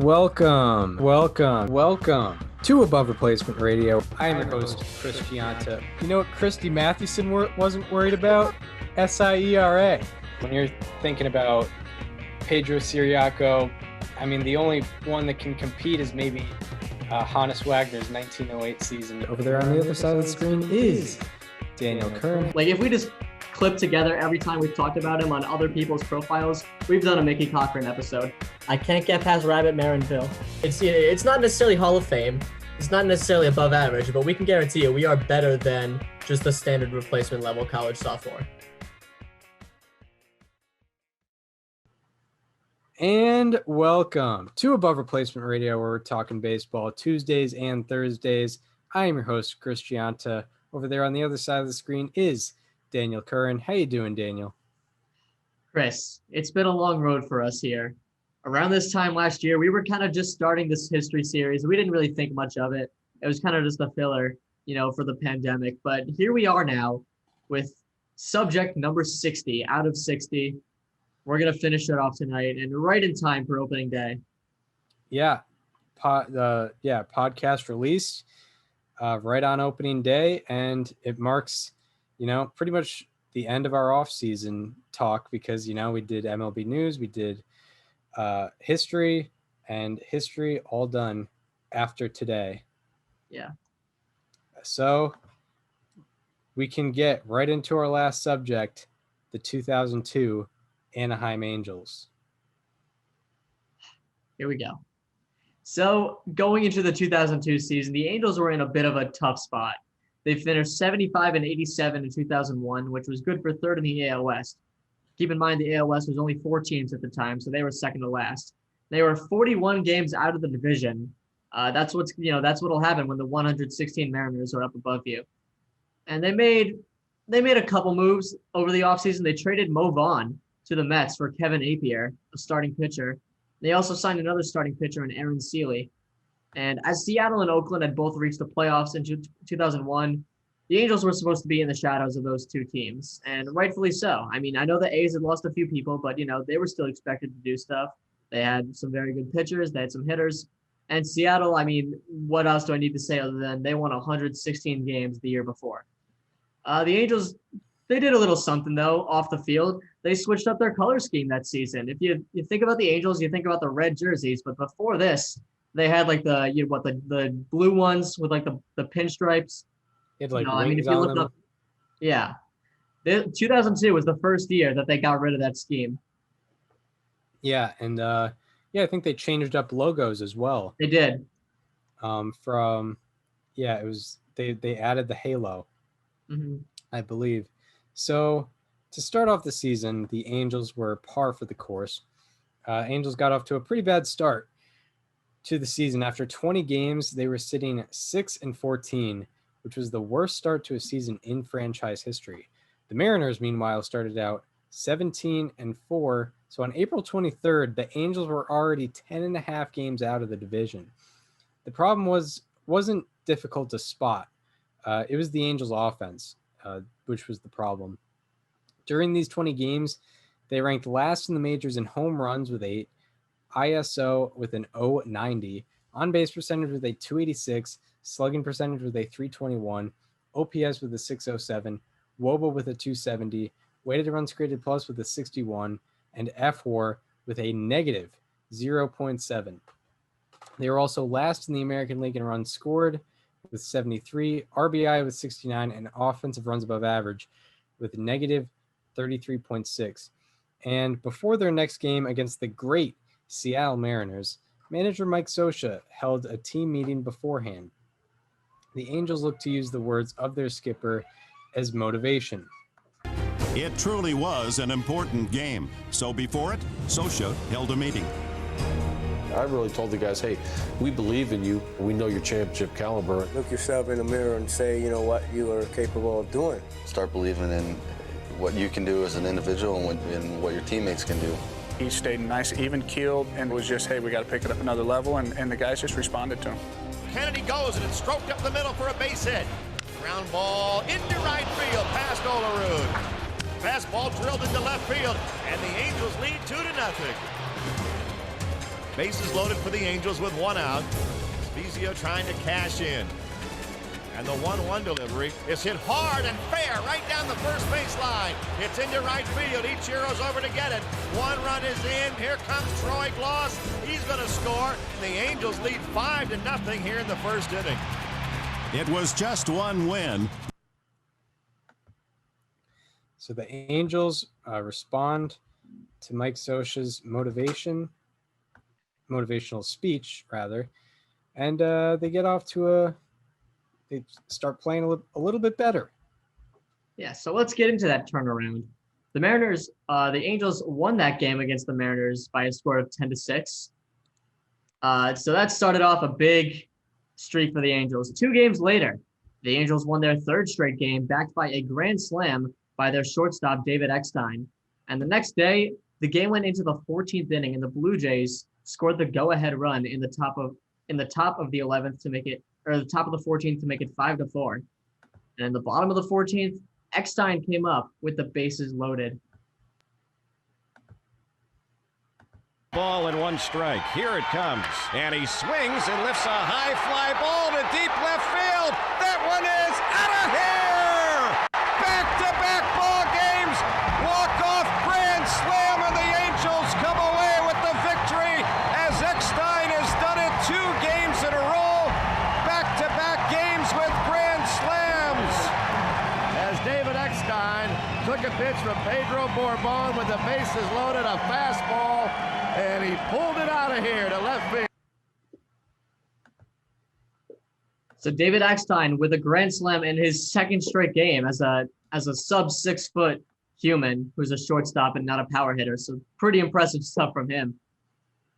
welcome to Above Replacement Radio. I am your host, Chris Gianta. You know what Christy Mathewson wasn't worried about? SIERA. When you're thinking about Pedro Siriaco, I mean, the only one that can compete is maybe Hannes Wagner's 1908 season. Over there on the other side of the screen is Daniel Curran. Like, if we just clip together every time we've talked about him on other people's profiles, we've done a Mickey Cochran episode. I can't get past Rabbit Marinville. It's not necessarily Hall of Fame. It's not necessarily above average, but we can guarantee you we are better than just the standard replacement level college sophomore. And welcome to Above Replacement Radio, where we're talking baseball Tuesdays and Thursdays. I am your host, Chris Gianta. Over there on the other side of the screen is Daniel Curran. How you doing, Daniel? Chris, it's been a long road for us here. Around this time last year, we were kind of just starting this history series. We didn't really think much of it. It was kind of just a filler, for the pandemic. But here we are now with subject number 60 out of 60. We're going to finish it off tonight and right in time for opening day. Yeah. Podcast released right on opening day, and it marks pretty much the end of our off-season talk because, we did MLB news, we did history all done after today. Yeah. So we can get right into our last subject, the 2002 Anaheim Angels. Here we go. So going into the 2002 season, the Angels were in a bit of a tough spot. They finished 75-87 in 2001, which was good for third in the AL West. Keep in mind the AL West was only 4 teams at the time, so they were second to last. They were 41 games out of the division. That's what'll happen when the 116 Mariners are up above you. And they made a couple moves over the offseason. They traded Mo Vaughn to the Mets for Kevin Appier, a starting pitcher. They also signed another starting pitcher in Aaron Seeley. And as Seattle and Oakland had both reached the playoffs in 2001, the Angels were supposed to be in the shadows of those two teams, and rightfully so. I mean, I know the A's had lost a few people, but, they were still expected to do stuff. They had some very good pitchers. They had some hitters. And Seattle, I mean, what else do I need to say other than they won 116 games the year before? The Angels, they did a little something, though, off the field. They switched up their color scheme that season. If you think about the Angels, you think about the red jerseys, but before this, they had like the blue ones with like the pinstripes. It had if you look up, yeah, 2002 was the first year that they got rid of that scheme. Yeah, and I think they changed up logos as well. They did. It was they added the halo, I believe. So to start off the season, the Angels were par for the course. Angels got off to a pretty bad start to the season. After 20 games, they were sitting 6-14, which was the worst start to a season in franchise history. The Mariners, meanwhile, started out 17-4. So on April 23rd, the Angels were already 10.5 games out of the division. The problem wasn't difficult to spot. It was the Angels' offense, which was the problem. During these 20 games, they ranked last in the majors in home runs with 8, ISO with an .090, on-base percentage with a .286, slugging percentage with a .321, OPS with a .607, WOBA with a .270, weighted runs created plus with a .61, and FWAR with a negative .0.7. They were also last in the American League in runs scored with 73, RBI with 69, and offensive runs above average with negative 33.6. And before their next game against the great Seattle Mariners, manager Mike Scioscia held a team meeting beforehand. The Angels looked to use the words of their skipper as motivation. It truly was an important game. So before it, Scioscia held a meeting. I really told the guys, hey, we believe in you. We know your championship caliber. Look yourself in the mirror and say, what you are capable of doing. Start believing in what you can do as an individual and what your teammates can do. He stayed nice, even keeled, and was just, hey, we got to pick it up another level, and the guys just responded to him. Kennedy goes, and it's stroked up the middle for a base hit. Ground ball into right field, past Olerud. Fastball drilled into left field, and the Angels lead 2-0. Bases loaded for the Angels with 1 out. Spezio trying to cash in. And the 1-1 delivery is hit hard and fair right down the first base line. It's into right field. Ichiro's over to get it. 1 run is in. Here comes Troy Gloss. He's going to score. The Angels lead 5-0 here in the first inning. It was just 1 win. So the Angels respond to Mike Scioscia's motivational speech, rather, and they get off to they start playing a little bit better. Yeah, so let's get into that turnaround. The Mariners, the Angels won that game against the Mariners by a score of 10-6. So that started off a big streak for the Angels. 2 games later, the Angels won their 3rd straight game, backed by a grand slam by their shortstop, David Eckstein. And the next day, the game went into the 14th inning, and the Blue Jays scored the go-ahead run in the top of the 11th to make it, or the top of the 14th to make it 5-4. And in the bottom of the 14th, Eckstein came up with the bases loaded. Ball and 1 strike. Here it comes. And he swings and lifts a high fly ball to deep left field. That one is out of here! Back-to-back ball games. Walk-off grand slam, and the Angels come away with the victory as Eckstein has done it 2 games in a row. Back-to-back games with grand slams. As David Eckstein took a pitch from Pedro Bourbon with the bases loaded, a fastball, and he pulled it out of here to left field. So David Eckstein with a grand slam in his 2nd straight game as a sub 6 foot human who's a shortstop and not a power hitter. So pretty impressive stuff from him.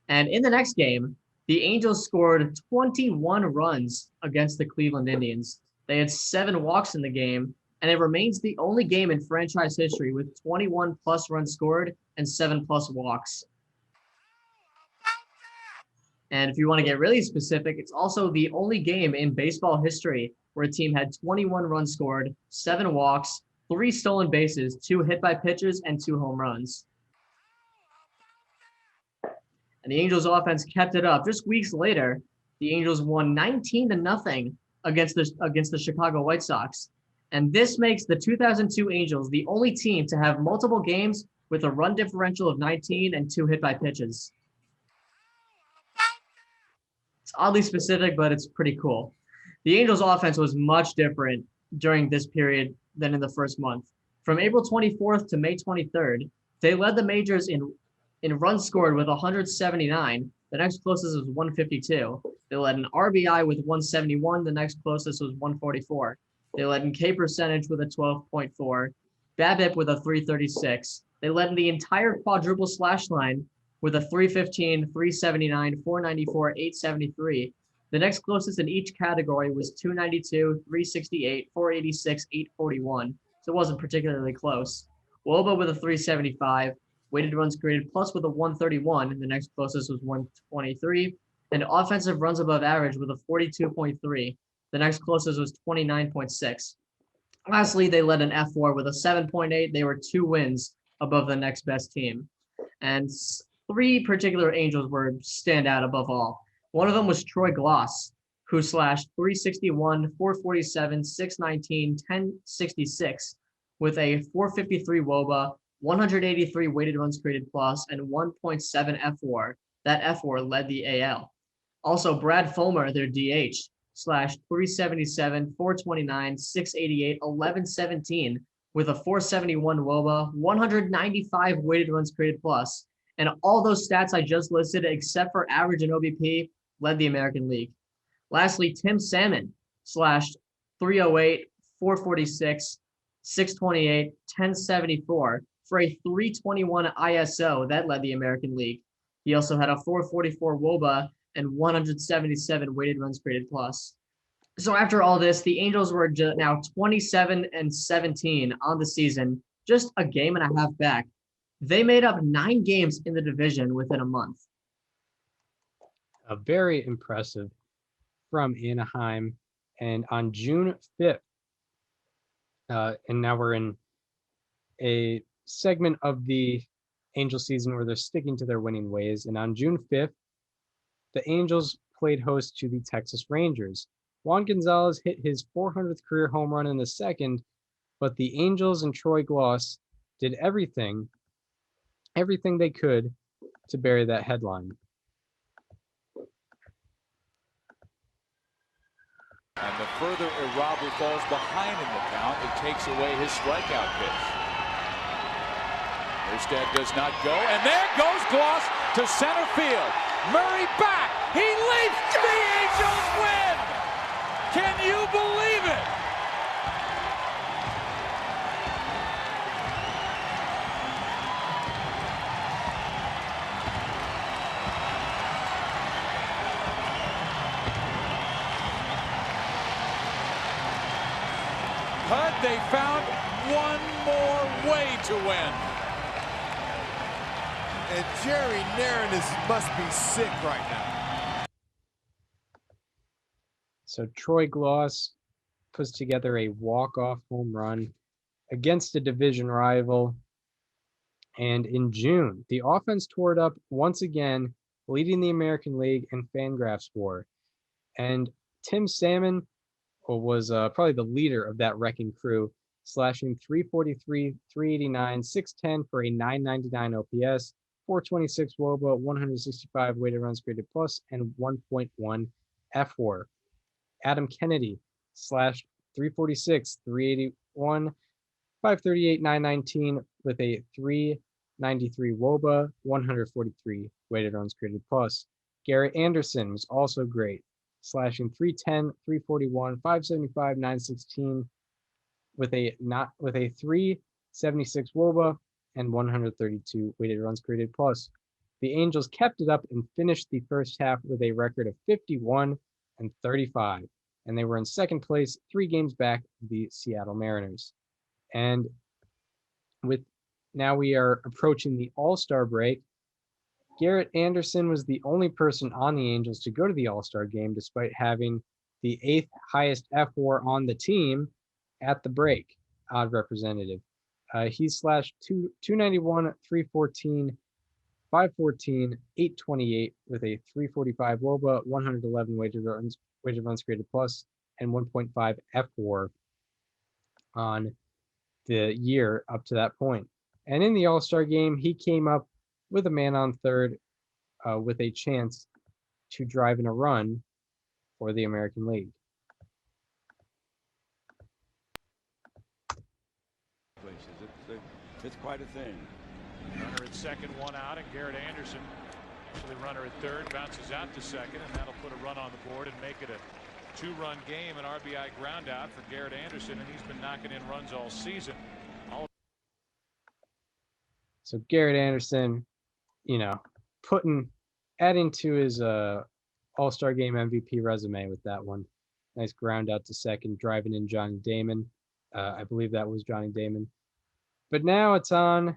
And in the next game, the Angels scored 21 runs against the Cleveland Indians. They had 7 walks in the game, and it remains the only game in franchise history with 21 plus runs scored and 7 plus walks. And if you want to get really specific, it's also the only game in baseball history where a team had 21 runs scored, 7 walks, 3 stolen bases, 2 hit by pitchers, and 2 home runs. And the Angels offense kept it up. Just weeks later, the Angels won 19-0 against the Chicago White Sox. And this makes the 2002 Angels the only team to have multiple games with a run differential of 19 and 2 hit by pitches. It's oddly specific, but it's pretty cool. The Angels offense was much different during this period than in the first month. From April 24th to May 23rd, they led the majors in runs scored with 179. The next closest was 152. They led an RBI with 171. The next closest was 144. They led in K percentage with a 12.4. BABIP with a 336. They led in the entire quadruple slash line with a 315, 379, 494, 873. The next closest in each category was 292, 368, 486, 841. So it wasn't particularly close. Woba with a 375, weighted runs created plus with a 131, and the next closest was 123, and offensive runs above average with a 42.3. The next closest was 29.6. Lastly, they led an F4 with a 7.8. They were 2 wins above the next best team. And 3 particular Angels were stand out above all. One of them was Troy Gloss, who slashed 361, 447, 619, 1066 with a 453 WOBA, 183 weighted runs created plus, and 1.7 F4. That F4 led the AL. Also, Brad Fulmer, their DH, slashed 377, 429, 688, 1117 with a 471 WOBA, 195 weighted runs created plus, and all those stats I just listed, except for average and OBP, led the American League. Lastly, Tim Salmon slashed 308, 446, 628, 1074 for a 321 ISO that led the American League. He also had a 444 WOBA and 177 weighted runs created plus. So after all this, the Angels were now 27-17 on the season, just a game and a half back. They made up 9 games in the division within a month. Very impressive from Anaheim. And on June 5th, and now we're in a segment of the Angel season where they're sticking to their winning ways. And on June 5th, the Angels played host to the Texas Rangers. Juan Gonzalez hit his 400th career home run in the second, but the Angels and Troy Glaus did everything they could to bury that headline. And the further Robert falls behind in the count, it takes away his strikeout pitch. Erstad does not go, and there goes Glaus to center field. Murray back. He leaps. The Angels win. Can you believe it? But they found one more way to win. And Jerry Narin must be sick right now. So Troy Glaus puts together a walk-off home run against a division rival. And in June, the offense tore it up once again, leading the American League in Fangraphs WAR. And Tim Salmon was probably the leader of that wrecking crew, slashing 343, 389, 610 for a 999 OPS, 426 WOBA, 165 weighted runs created plus, and 1.1 FWAR. Adam Kennedy slashed 346, 381, 538, 919 with a 393 WOBA, 143 weighted runs created plus. Garrett Anderson was also great, slashing 310, 341, 575, 916 with a 376 WOBA and 132 weighted runs created plus. The Angels kept it up and finished the first half with a record of 51 and 35, and they were in second place, 3 games back of the Seattle Mariners. And now we are approaching the All-Star break. Garrett Anderson was the only person on the Angels to go to the All-Star game, despite having the 8th highest FWAR on the team at the break, odd representative. He slashed 291, 314, 514, 828 with a 345 WOBA, 111 weighted runs created plus, and 1.5 FWAR on the year up to that point. And in the All-Star game, he came up with a man on third with a chance to drive in a run for the American League. It's quite a thing. Runner at second, one out, and Garrett Anderson, the runner at third, bounces out to second, and that'll put a run on the board and make it a 2-run game, an RBI ground out for Garrett Anderson, and he's been knocking in runs all season. So Garrett Anderson, adding to his All-Star Game MVP resume with that one. Nice ground out to second, driving in Johnny Damon. I believe that was Johnny Damon. But now it's on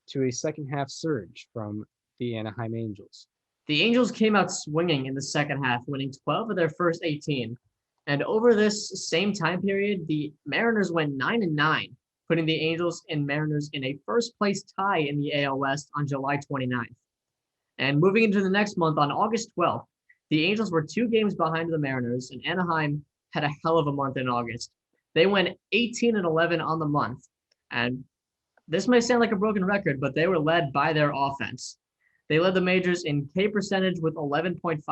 to a second half surge from the Anaheim Angels. The Angels came out swinging in the second half, winning 12 of their first 18. And over this same time period, the Mariners went 9-9, putting the Angels and Mariners in a first-place tie in the AL West on July 29th. And moving into the next month, on August 12th, the Angels were 2 games behind the Mariners, and Anaheim had a hell of a month in August. They went 18-11 on the month, and this may sound like a broken record, but they were led by their offense. They led the majors in K percentage with 11.5%,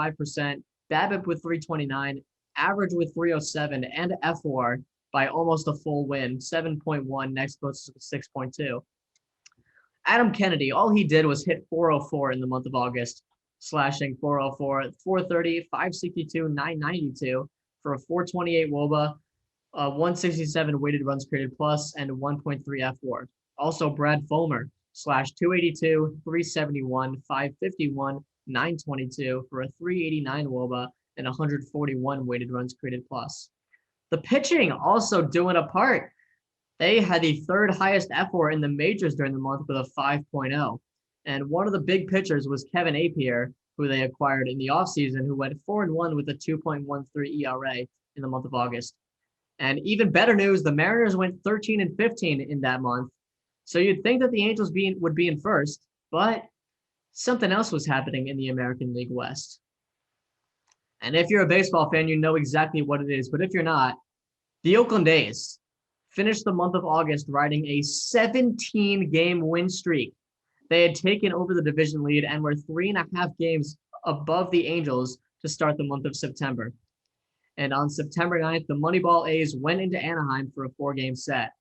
BABIP with 329, average with 307, and FWAR by almost a full win, 7.1, next closest to 6.2. Adam Kennedy, all he did was hit 404 in the month of August, slashing 404, 430, 562, 992 for a 428 WOBA, 167 weighted runs created plus, and 1.3 FWAR. Also, Brad Fulmer slashed 282, 371, 551, 922 for a 389 WOBA and 141 weighted runs created plus. The pitching also doing a part. They had the 3rd highest FWAR in the majors during the month with a 5.0. And one of the big pitchers was Kevin Appier, who they acquired in the offseason, who went 4-1 with a 2.13 ERA in the month of August. And even better news, the Mariners went 13-15 in that month. So you'd think that the Angels would be in first, but something else was happening in the American League West. And if you're a baseball fan, you know exactly what it is. But if you're not, the Oakland A's finished the month of August riding a 17-game win streak. They had taken over the division lead and were 3.5 games above the Angels to start the month of September. And on September 9th, the Moneyball A's went into Anaheim for a 4-game set.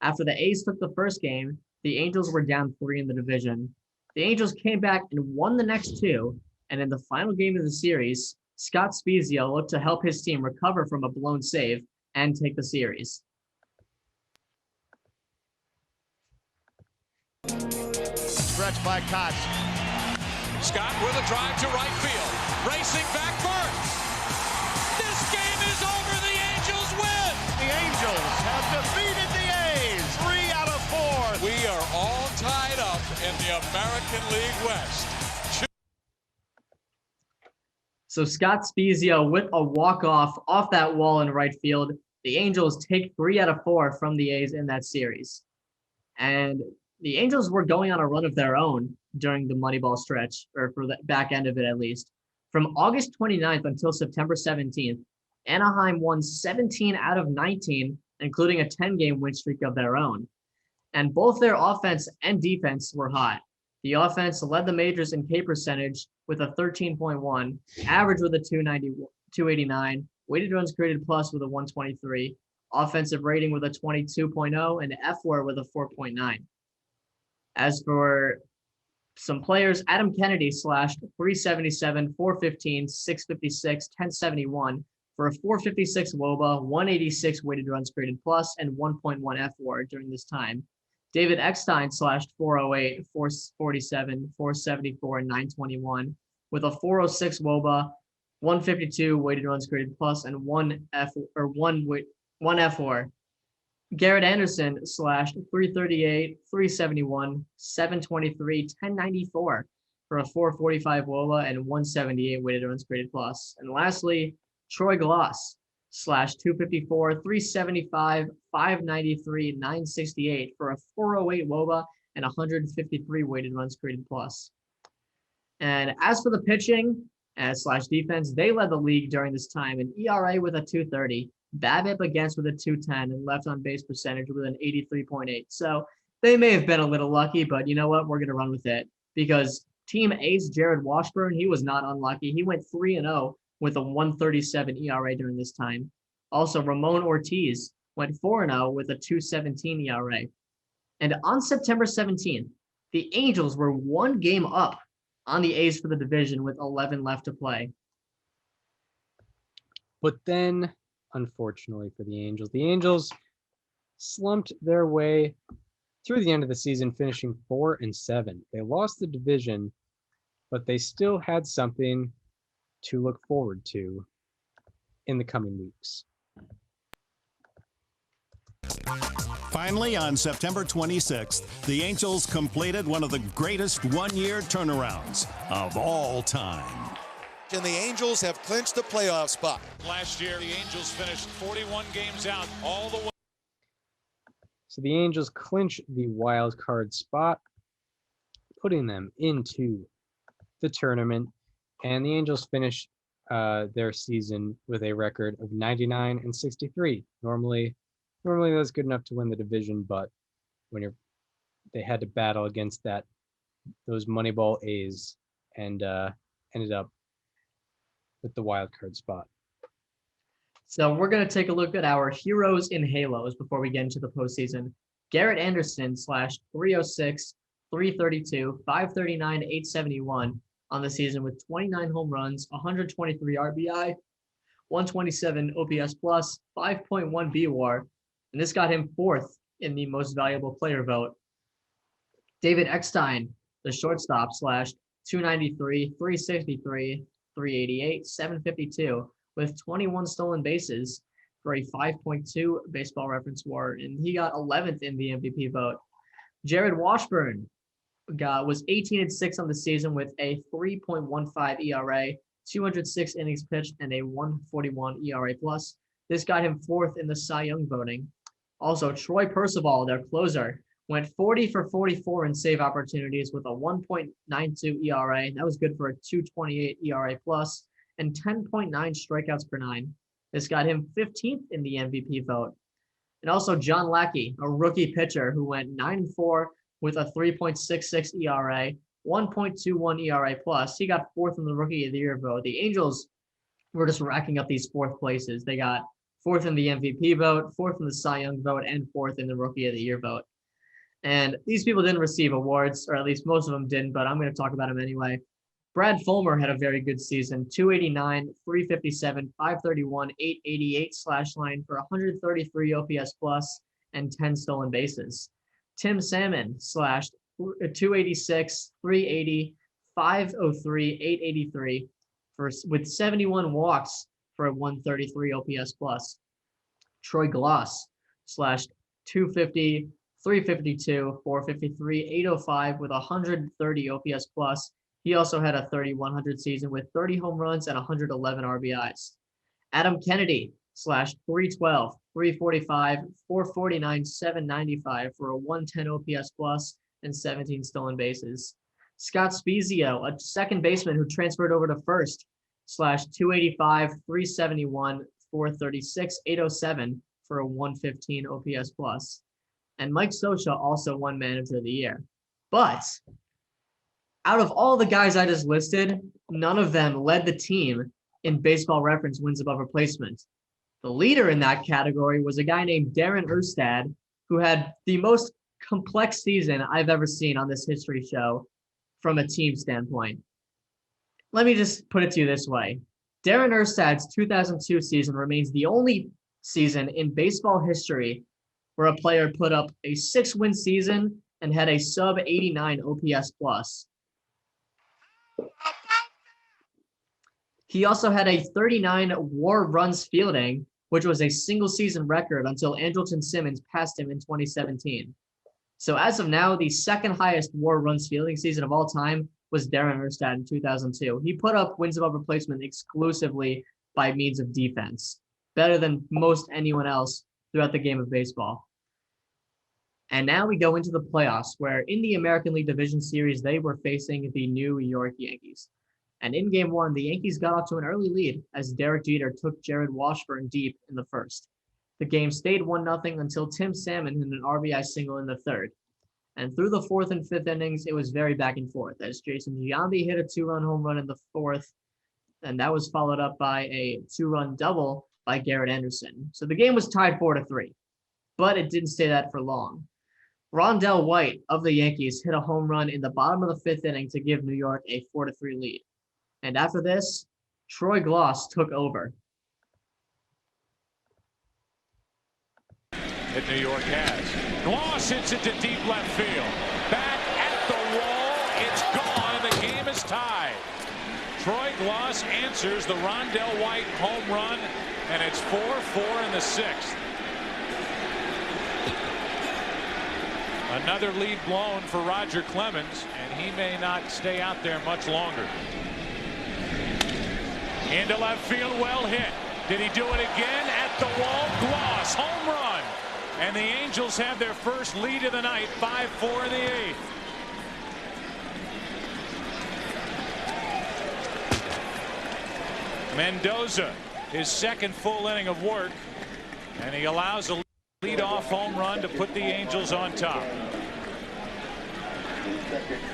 After the A's took the first game, the Angels were down 3 in the division. The Angels came back and won the next 2, and in the final game of the series, Scott Spiezio looked to help his team recover from a blown save and take the series. Stretch by Koch. Scott with a drive to right field. Racing back Burns. This game is over. The Angels win. The Angels have defeated the A's 3 out of 4. We are all tied up in the American League West. So Scott Spiezio with a walk-off off that wall in right field. The Angels take 3 out of 4 from the A's in that series. And the Angels were going on a run of their own during the Moneyball stretch, or for the back end of it at least. From August 29th until September 17th, Anaheim won 17 out of 19, including a 10-game win streak of their own. And both their offense and defense were hot. The offense led the majors in K percentage with a 13.1, average with a 289, weighted runs created plus with a 123, offensive rating with a 22.0, and FWAR with a 4.9. As for some players, Adam Kennedy slashed 377, 415, 656, 1071 for a 456 WOBA, 186 weighted runs created plus, and 1.1 FWAR during this time. David Eckstein slashed 408, 447, 474, and 921 with a 406 WOBA, 152 weighted runs created plus, and 1 FWAR. Garrett Anderson slashed 338, 371, 723, 1094 for a 445 WOBA and 178 weighted runs created plus. And lastly, Troy Glass slashed 254, 375, 593, 968 for a 408 WOBA and 153 weighted runs created plus. And as for the pitching slash defense, they led the league during this time in ERA with a 230. BABIP against with a 210 and left on base percentage with an 83.8. So they may have been a little lucky, but you know what? We're going to run with it because team ace Jared Washburn, he was not unlucky. He went 3-0 with a 137 ERA during this time. Also, Ramon Ortiz went 4-0 with a 217 ERA. And on September 17th, the Angels were 1 game up on the A's for the division with 11 left to play. But then, unfortunately for the Angels slumped their way through the end of the season, finishing 4-7. They lost the division, but they still had something to look forward to in the coming weeks. Finally, on September 26th, the Angels completed one of the greatest one-year turnarounds of all time. And the Angels have clinched the playoff spot. Last year, the Angels finished 41 games out all the way. So the Angels clinch the wild card spot, putting them into the tournament. And the Angels finish their season with a record of 99-63. Normally that's good enough to win the division, but when they had to battle against those Moneyball A's and ended up with the wild card spot. So we're going to take a look at our heroes in halos before we get into the postseason. Garrett Anderson slashed 306, 332, 539, 871 on the season with 29 home runs, 123 RBI, 127 OPS plus, 5.1 BWAR, and this got him 4th in the most valuable player vote. David Eckstein, the shortstop, slashed 293, 363, 388, 752 with 21 stolen bases for a 5.2 baseball reference WAR, and he got 11th in the MVP vote. Jared Washburn was 18-6 on the season with a 3.15 ERA, 206 innings pitched, and a 141 ERA plus. This got him 4th in the Cy Young voting. Also, Troy Percival, their closer, went 40 for 44 in save opportunities with a 1.92 ERA. That was good for a 2.28 ERA plus and 10.9 strikeouts per nine. This got him 15th in the MVP vote. And also John Lackey, a rookie pitcher who went 9-4 with a 3.66 ERA, 1.21 ERA plus. He got 4th in the Rookie of the Year vote. The Angels were just racking up these 4th places. They got 4th in the MVP vote, 4th in the Cy Young vote, and 4th in the Rookie of the Year vote. And these people didn't receive awards, or at least most of them didn't, but I'm going to talk about them anyway. Brad Fulmer had a very good season, 289, 357, 531, 888 slash line for 133 OPS plus and 10 stolen bases. Tim Salmon slashed 286, 380, 503, 883 with 71 walks for a 133 OPS plus. Troy Gloss slashed 250, 352, 453, 805 with 130 OPS plus. He also had a 3,100 season with 30 home runs and 111 RBIs. Adam Kennedy slashed 312, 345, 449, 795 for a 110 OPS plus and 17 stolen bases. Scott Spezio, a second baseman who transferred over to first, slashed 285, 371, 436, 807 for a 115 OPS plus. And Mike Scioscia also won Manager of the Year. But out of all the guys I just listed, none of them led the team in Baseball Reference wins above replacement. The leader in that category was a guy named Darren Erstad, who had the most complex season I've ever seen on this history show from a team standpoint. Let me just put it to you this way. Darren Erstad's 2002 season remains the only season in baseball history where a player put up a 6-win season and had a sub 89 OPS plus. He also had a 39 WAR runs fielding, which was a single season record until Andrelton Simmons passed him in 2017. So as of now, the second highest WAR runs fielding season of all time was Darren Erstad in 2002. He put up wins above replacement exclusively by means of defense, better than most anyone else throughout the game of baseball. And now we go into the playoffs, where in the American League Division Series, they were facing the New York Yankees. And in Game 1, the Yankees got off to an early lead as Derek Jeter took Jared Washburn deep in the first. The game stayed 1-0 until Tim Salmon hit an RBI single in the third. And through the fourth and fifth innings, it was very back and forth as Jason Giambi hit a 2-run home run in the fourth, and that was followed up by a 2-run double by Garrett Anderson. So the game was tied 4-3, but it didn't stay that for long. Rondell White of the Yankees hit a home run in the bottom of the fifth inning to give New York a 4-3 lead. And after this, Troy Gloss took over. That New York has. Gloss hits it to deep left field. Back at the wall. It's gone, and the game is tied. Troy Gloss answers the Rondell White home run, and it's 4-4 in the sixth. Another lead blown for Roger Clemens, and he may not stay out there much longer. Into left field, well hit. Did he do it again? At the wall, Gloss, home run. And the Angels have their first lead of the night, 5-4 in the eighth. Mendoza, his second full inning of work, and he allows a lead-off home run to put the Angels on top.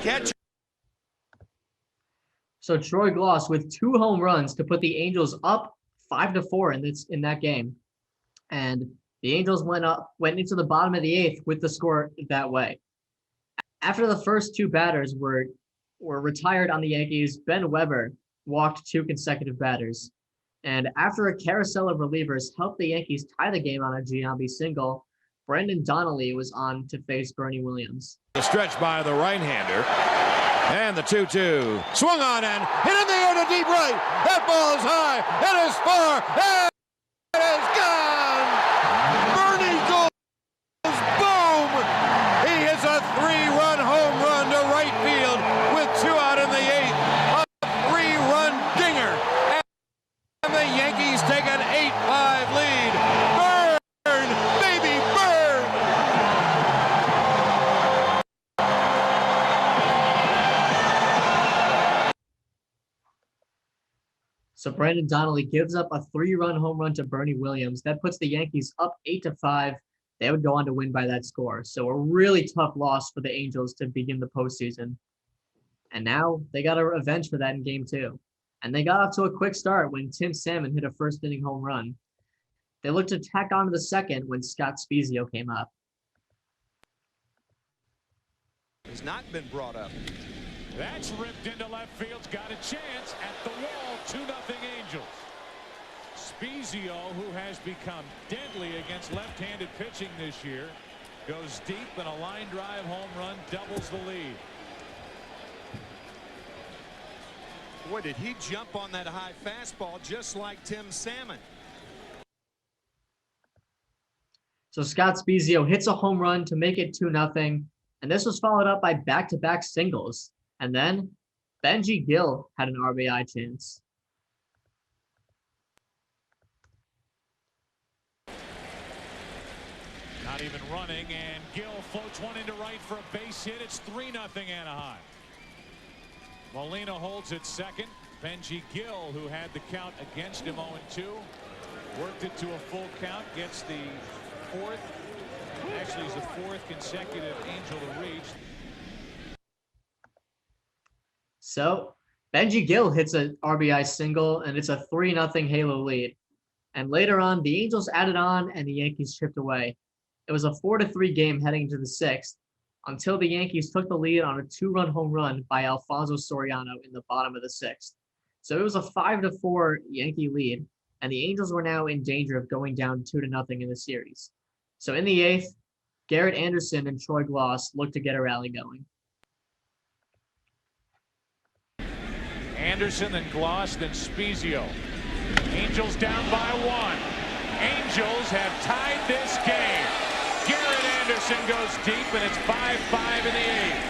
Catch. So Troy Gloss with 2 home runs to put the Angels up 5-4 in that game, and the Angels went into the bottom of the eighth with the score that way. After the first 2 batters were retired on the Yankees, Ben Weber walked 2 consecutive batters. And after a carousel of relievers helped the Yankees tie the game on a Giambi single, Brandon Donnelly was on to face Bernie Williams. The stretch by the right-hander. And the 2-2. Swung on and hit in the air to deep right. That ball is high. It is far. And it is gone. Bernie goes boom. He hits a 3-run home run to right field with 2 out in the eighth. A 3-run dinger. And the Yankees take an 8-5 lead. Burn, baby, burn. So So Brandon Donnelly gives up a 3-run home run to Bernie Williams. That puts the Yankees up 8-5. They would go on to win by that score. So a really tough loss for the Angels to begin the postseason. And now they got a revenge for that in Game 2. And they got off to a quick start when Tim Salmon hit a first-inning home run. They looked to tack on to the second when Scott Spezio came up. Has not been brought up. That's ripped into left field. Got a chance at the wall. 2-0 Angels. Spezio, who has become deadly against left-handed pitching this year, goes deep and a line drive home run doubles the lead. Boy, did he jump on that high fastball just like Tim Salmon. So Scott Spezio hits a home run to make it 2-0, and this was followed up by back-to-back singles. And then Benji Gill had an RBI chance. Not even running, and Gill floats one into right for a base hit. It's 3-0 Anaheim. Molina holds it second. Benji Gill, who had the count against him 0-2, worked it to a full count, gets the fourth. Actually, he's the fourth consecutive Angel to reach. So Benji Gill hits an RBI single, and it's a 3-0 Halo lead. And later on, the Angels added on, and the Yankees chipped away. It was a 4-3 game heading into the sixth, until the Yankees took the lead on a 2-run home run by Alfonso Soriano in the bottom of the sixth. So it was a 5-4 Yankee lead, and the Angels were now in danger of going down 2-0 in the series. So in the eighth, Garrett Anderson and Troy Gloss looked to get a rally going. Anderson, then Gloss, then Spezio. Angels down by 1. Angels have tied this game. Garrett Anderson goes deep, and it's 5-5 in the eighth.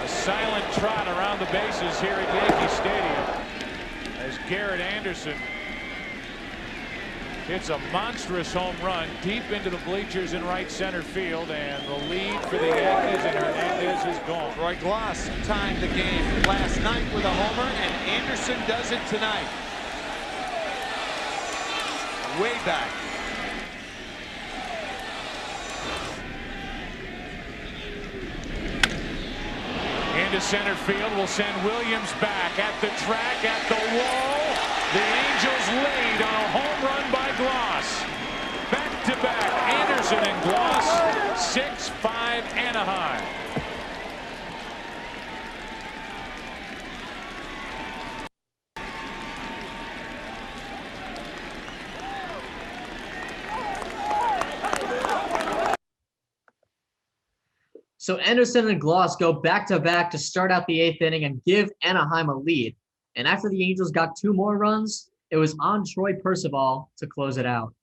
A silent trot around the bases here at Yankee Stadium as Garrett Anderson hits a monstrous home run deep into the bleachers in right center field, and the lead for the Yankees and Hernandez is gone. Troy Gloss tied the game last night with a homer, and Anderson does it tonight. Way back. Into center field will send Williams back at the track, at the wall. The Angels lead on a home run by Gloss. Back-to-back, Anderson and Gloss, 6-5 Anaheim. So Anderson and Gloss go back-to-back to start out the eighth inning and give Anaheim a lead. And after the Angels got 2 more runs, it was on Troy Percival to close it out.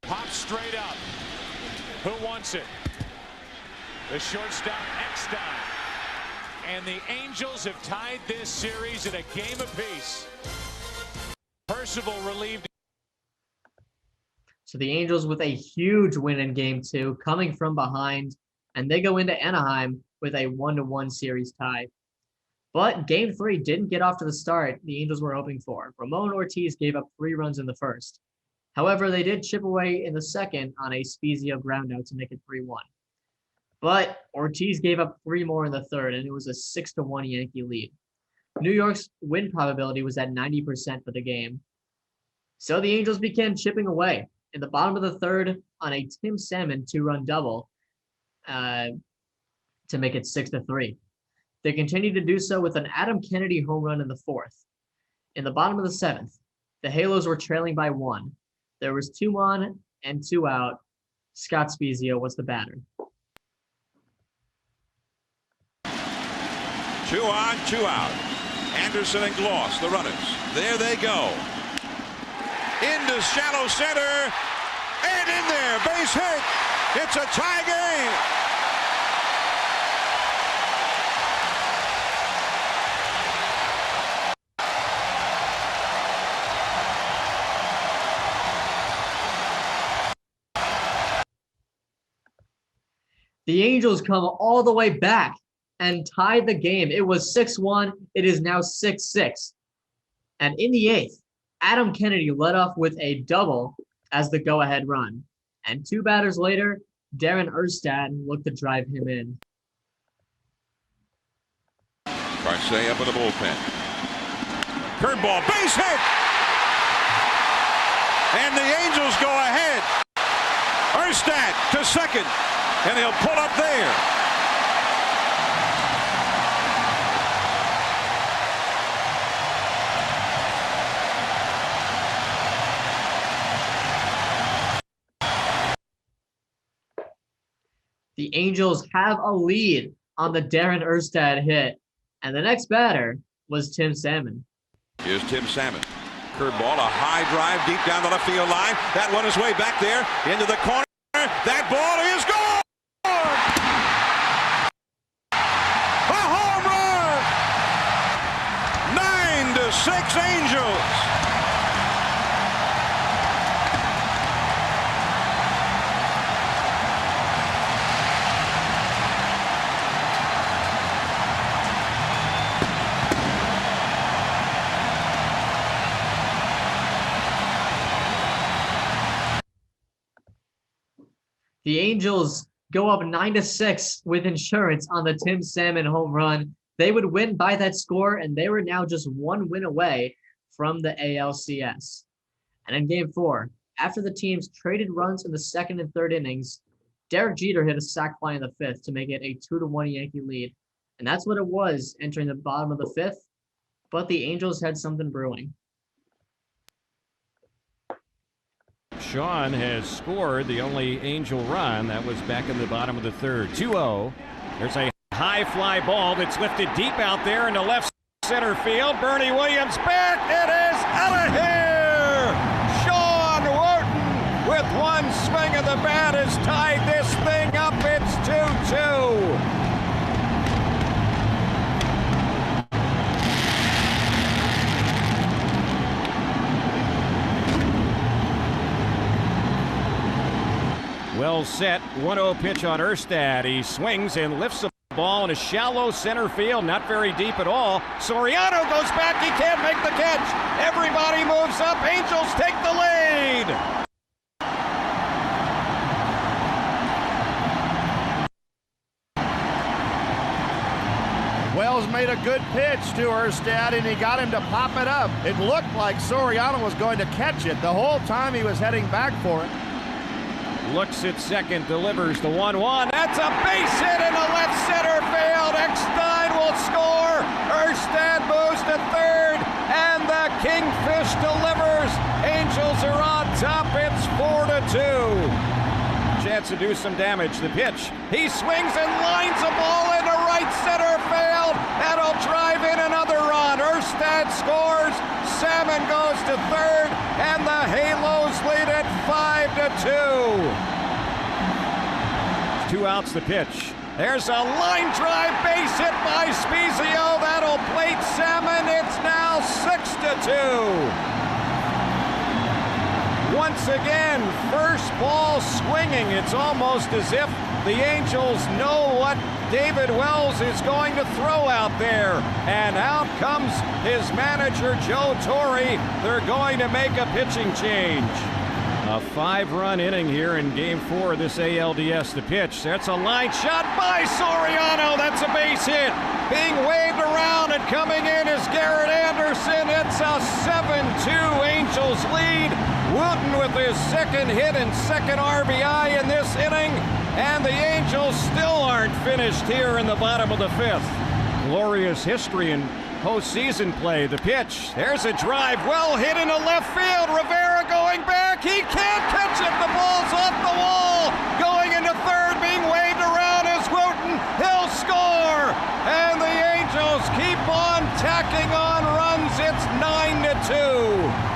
Pop straight up. Who wants it? The shortstop, Eckstein. And the Angels have tied this series at a game apiece. Percival relieved. So the Angels with a huge win in Game 2, coming from behind, and they go into Anaheim with a 1-1 series tie. But Game 3 didn't get off to the start the Angels were hoping for. Ramon Ortiz gave up 3 runs in the first. However, they did chip away in the second on a Spezio groundout to make it 3-1. But Ortiz gave up 3 more in the third, and it was a 6-1 Yankee lead. New York's win probability was at 90% for the game. So the Angels began chipping away in the bottom of the third on a Tim Salmon 2-run double to make it 6-3. They continued to do so with an Adam Kennedy home run in the fourth. In the bottom of the seventh, the Halos were trailing by 1. There was 2 on and 2 out. Scott Spezio was the batter. 2 on, 2 out. Anderson and Gloss, the runners. There they go. Into shallow center. And in there. Base hit. It's a tie game. The Angels come all the way back and tie the game. It was 6-1. It is now 6-6. And in the 8th, Adam Kennedy led off with a double as the go-ahead run. And 2 batters later, Darren Erstad looked to drive him in. Garcia up in the bullpen. Curveball, base hit! And the Angels go ahead. Erstad to second, and he'll pull up there. The Angels have a lead on the Darren Erstad hit, and the next batter was Tim Salmon. Here's Tim Salmon. Curveball, a high drive deep down the left field line. That one is way back there into the corner. That ball is gone! A home run! 9-6 Angels. The Angels go up 9-6 with insurance on the Tim Salmon home run. They would win by that score, and they were now just 1 win away from the ALCS. And in Game 4, after the teams traded runs in the 2nd and 3rd innings, Derek Jeter hit a sac fly in the 5th to make it a 2-1 Yankee lead. And that's what it was entering the bottom of the 5th. But the Angels had something brewing. Sean has scored the only Angel run. That was back in the bottom of the 3rd. 2-0. There's a high fly ball that's lifted deep out there into left center field. Bernie Williams back. It is out of here. Sean Wharton with one swing of the bat has tied this thing up. It's 2-2. Well set, 1-0 pitch on Erstad. He swings and lifts the ball in a shallow center field, not very deep at all. Soriano goes back, he can't make the catch. Everybody moves up, Angels take the lead. Wells made a good pitch to Erstad, and he got him to pop it up. It looked like Soriano was going to catch it. The whole time he was heading back for it. Looks at second, delivers the 1-1. That's a base hit in the left center field. Eckstein will score. Erstad moves to 3rd, and the Kingfish delivers. Angels are on top. It's 4-2. Chance to do some damage. The pitch. He swings and lines a ball into right center field. That'll drive in another run. Erstad scores. Salmon goes to 3rd, and the Halos lead at 5-2. 2 outs the pitch. There's a line drive base hit by Spezio. That'll plate Salmon. It's now 6-2. Once again, first ball swinging. It's almost as if the Angels know what David Wells is going to throw out there. And out comes his manager, Joe Torre. They're going to make a pitching change. A 5-run inning here in Game 4 of this ALDS. The pitch. That's a line shot by Soriano. That's a base hit. Being waved around and coming in is Garrett Anderson. It's a 7-2 Angels lead. Wooten with his 2nd hit and 2nd RBI in this inning. And the Angels still aren't finished here in the bottom of the 5th. Glorious history in postseason play. The pitch. There's a drive. Well hit into left field. Rivera going back. He can't catch it. The ball's off the wall. Going into 3rd, being waved around is Wooten. He'll score. And the Angels keep on tacking on runs. It's 9-2.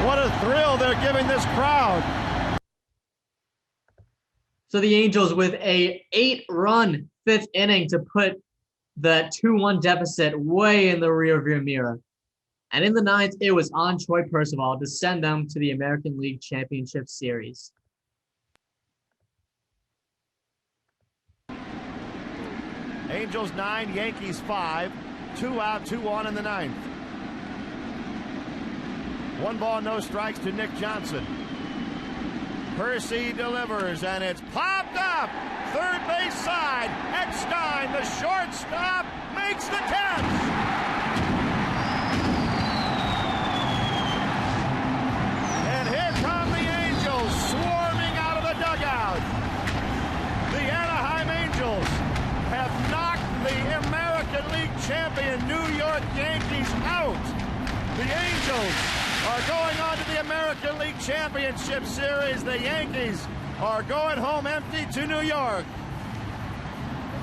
What a thrill they're giving this crowd. So the Angels with a 8-run 5th inning to put the 2-1 deficit way in the rearview mirror. And in the ninth, it was on Troy Percival to send them to the American League Championship Series. Angels 9, Yankees 5. 2 out, 2 on in the ninth. 1 ball, no strikes to Nick Johnson. Percy delivers, and it's popped up. Third base side. Eckstein, the shortstop, makes the catch. And here come the Angels swarming out of the dugout. The Anaheim Angels have knocked the American League champion New York Yankees out. The Angels are going on to the American League Championship Series. The Yankees are going home empty to New York.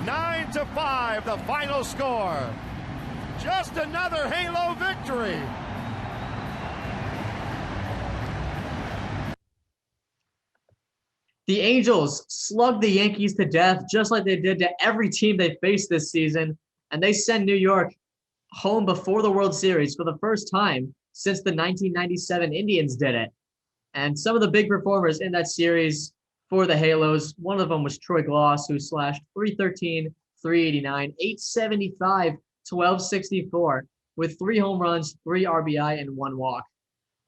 9-5, the final score. Just another Halo victory. The Angels slugged the Yankees to death just like they did to every team they faced this season, and they send New York home before the World Series for the first time since the 1997 Indians did it. And some of the big performers in that series for the Halos, one of them was Troy Gloss, who slashed .313, .389, .875, .1264 with 3 home runs, 3 RBI, and 1 walk.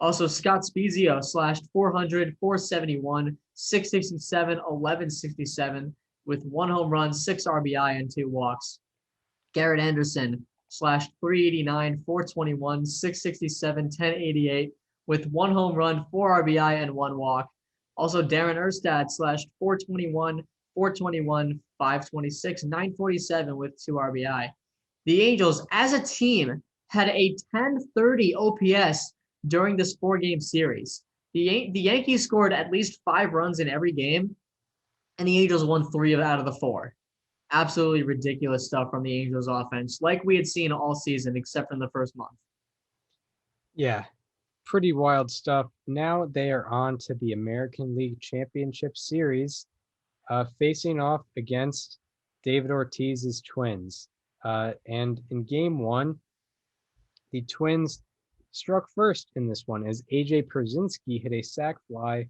Also, Scott Spezio slashed .400, .471, .667, .1167 with 1 home run, 6 RBI, and 2 walks. Garrett Anderson slashed .389, .421, .667, .1088 with 1 home run, 4 RBI, and 1 walk. Also, Darren Erstad slashed .421, .421, .526, .947 with 2 RBI. The Angels, as a team, had a .1030 OPS during this 4-game series. The Yankees scored at least 5 runs in every game, and the Angels won 3 out of the 4. Absolutely ridiculous stuff from the Angels offense, like we had seen all season, except in the first month. Yeah, pretty wild stuff. Now they are on to the American League Championship Series, facing off against David Ortiz's Twins. And in game 1, the Twins struck first in this one as AJ Pierzynski hit a sac fly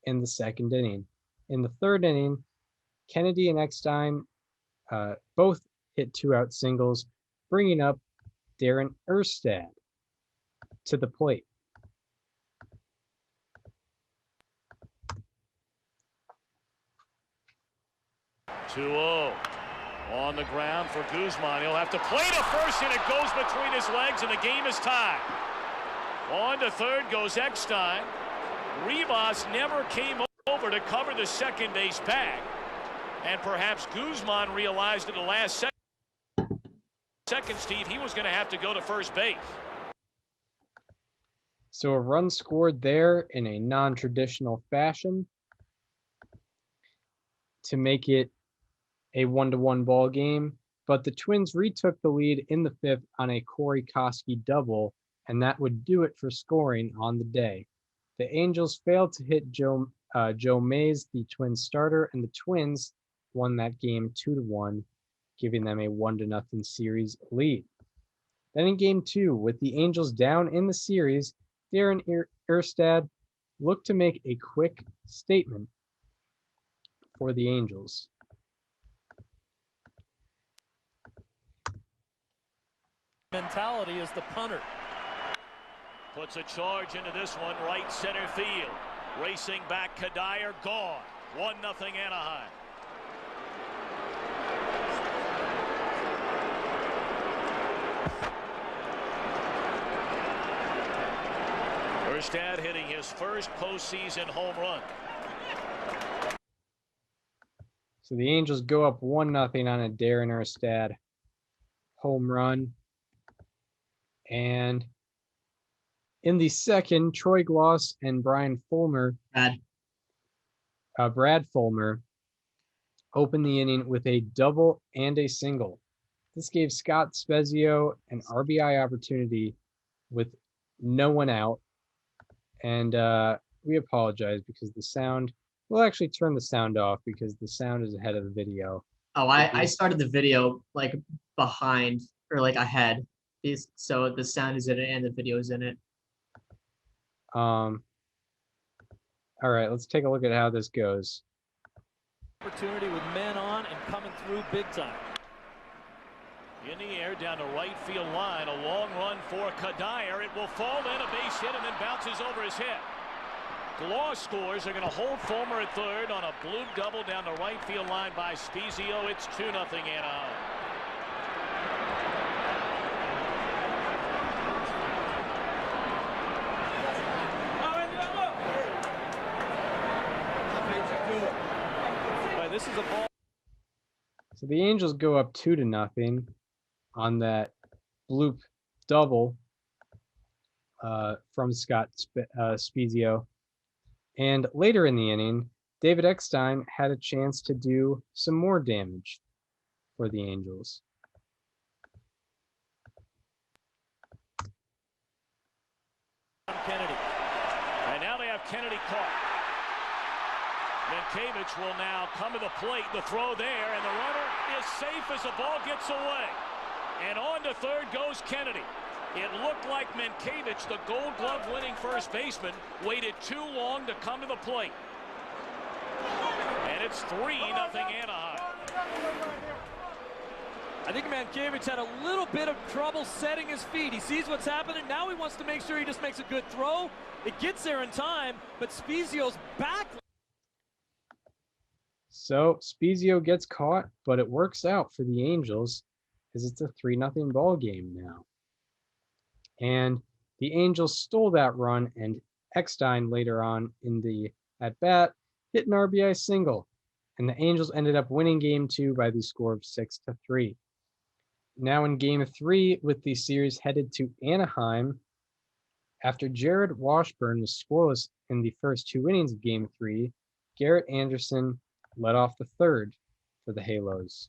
in the 2nd inning. In the 3rd inning, Kennedy and Eckstein both hit 2-out singles, bringing up Darren Erstad to the plate. "2-0 on the ground for Guzman. He'll have to play to first, and it goes between his legs, and the game is tied. On to third goes Eckstein. Rivas never came over to cover the second base bag. And perhaps Guzman realized in the last second, Steve, he was going to have to go to first base. So a run scored there in a non-traditional fashion to make it a 1-1 ball game. But the Twins retook the lead in the 5th on a Corey Koski double, and that would do it for scoring on the day. The Angels failed to hit Joe Mays, the Twins starter, and the Twins won that game 2-1, giving them a 1-0 series lead. Then in game 2, with the Angels down in the series, Darren Erstad looked to make a quick statement for the Angels. Mentality is the punter. Puts a charge into this one, right center field. Racing back, Kadire gone. 1-0 Anaheim. Erstad hitting his first postseason home run. So the Angels go up 1-0 on a Darren Erstad home run. And in the 2nd, Troy Gloss and Brad Fulmer opened the inning with a double and a single. This gave Scott Spezio an RBI opportunity with no one out. And we apologize because the sound, we'll actually turn the sound off because the sound is ahead of the video. Oh, I started the video like behind or like ahead. So the sound is in it and the video is in it. All right, let's take a look at how this goes. Opportunity with men on and coming through big time. In the air down the right field line, a long run for Kadire. It will fall in, a base hit, and then bounces over his head. Gloss scores. They're going to hold Fulmer at third on a blue double down the right field line by Spezio. It's 2-0 Anaheim. This is a ball. So the Angels go up 2-0 on that bloop double from Scott Spezio. And later in the inning, David Eckstein had a chance to do some more damage for the Angels. Kennedy. And now they have Kennedy caught. Minkevich will now come to the plate. The throw there, and the runner is safe as the ball gets away. And on to third goes Kennedy. It looked like Minkevich, the Gold Glove winning first baseman, waited too long to come to the plate. And it's 3-0 Anaheim. I think Minkevich had a little bit of trouble setting his feet. He sees what's happening. Now he wants to make sure he just makes a good throw. It gets there in time, but Spezio's back. So Spezio gets caught, but it works out for the Angels as it's a 3-0 ball game now. And the Angels stole that run, and Eckstein later on in the at-bat hit an RBI single. And the Angels ended up winning game 2 by the score of 6-3. Now in game 3, with the series headed to Anaheim, after Jared Washburn was scoreless in the first 2 innings of game 3, Garrett Anderson led off the third for the Halos.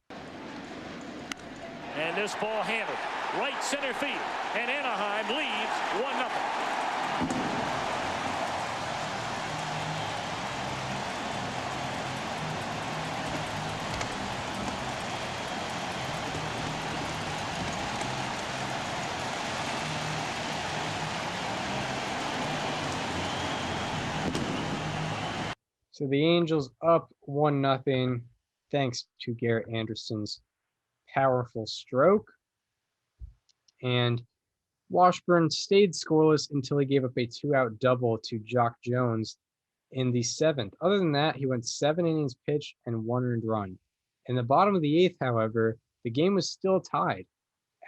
And this ball handled right center field, and Anaheim leads 1-0. So the Angels up 1-0 thanks to Garrett Anderson's powerful stroke. And Washburn stayed scoreless until he gave up a 2-out double to Jock Jones in the 7th. Other than that, he went 7 innings pitched and 1 earned run. In the bottom of the 8th, however, the game was still tied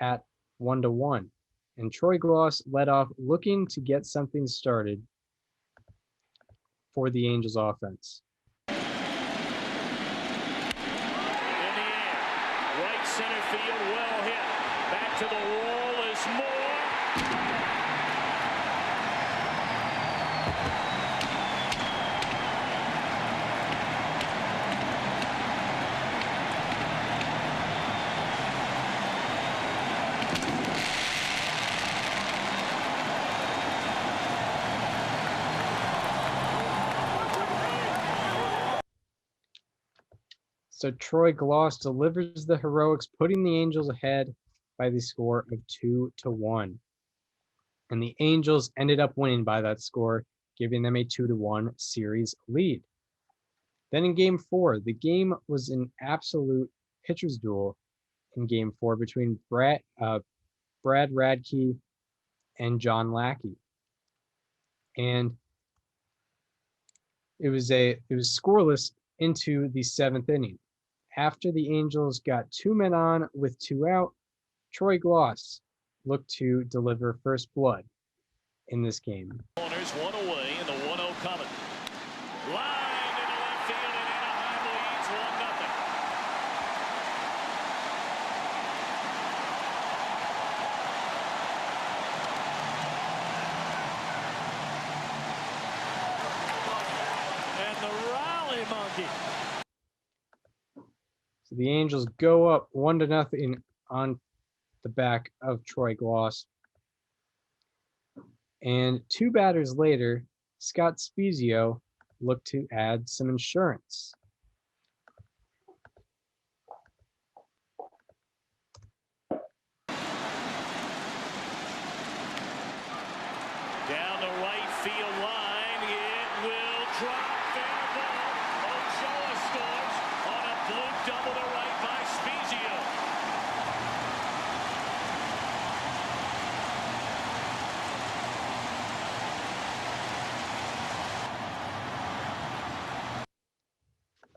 at 1-1. And Troy Gloss led off looking to get something started for the Angels offense. In the air, right center field, well hit. Back to the wall is Moore. So Troy Gloss delivers the heroics, putting the Angels ahead by the score of 2-1. And the Angels ended up winning by that score, giving them a 2-1 series lead. Then in game 4, the game was an absolute pitcher's duel in game 4 between Brad Radke and John Lackey. And it was scoreless into the 7th inning. After the Angels got 2 men on with 2 out, Troy Gloss looked to deliver first blood in this game. Corners 1 away, and the 1-0 coming. Line into left field, and Anaheim leads 1-0. And the rally monkey. So the Angels go up 1-0 on the back of Troy Gloss. And 2 batters later, Scott Spezio looked to add some insurance.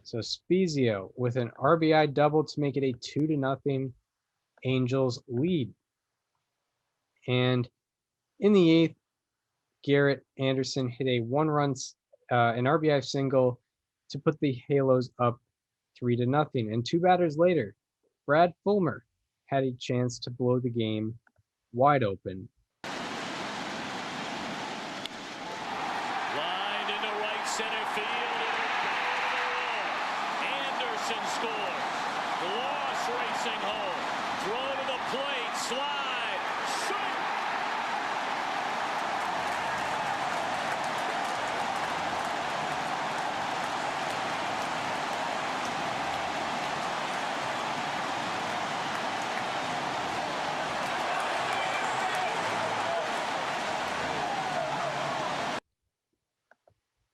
So Spezio with an RBI double to make it a 2-0 Angels lead. And in the 8th, Garrett Anderson hit a an RBI single to put the Halos up 3-0. And 2 batters later, Brad Fulmer had a chance to blow the game wide open. Lined into right center field. Anderson scores. Gloss racing home. Throw to the plate. Slide. Shoot.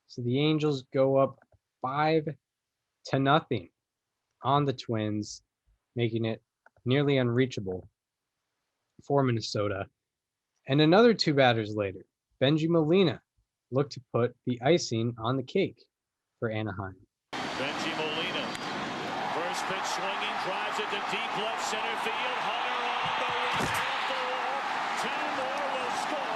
So the Angels go up 5-0 on the Twins, making it nearly unreachable for Minnesota. And another 2 batters later, Benji Molina looked to put the icing on the cake for Anaheim. Benji Molina, first pitch swinging, drives it to deep left center field. Hunter on the way, off the wall. 2 more will score.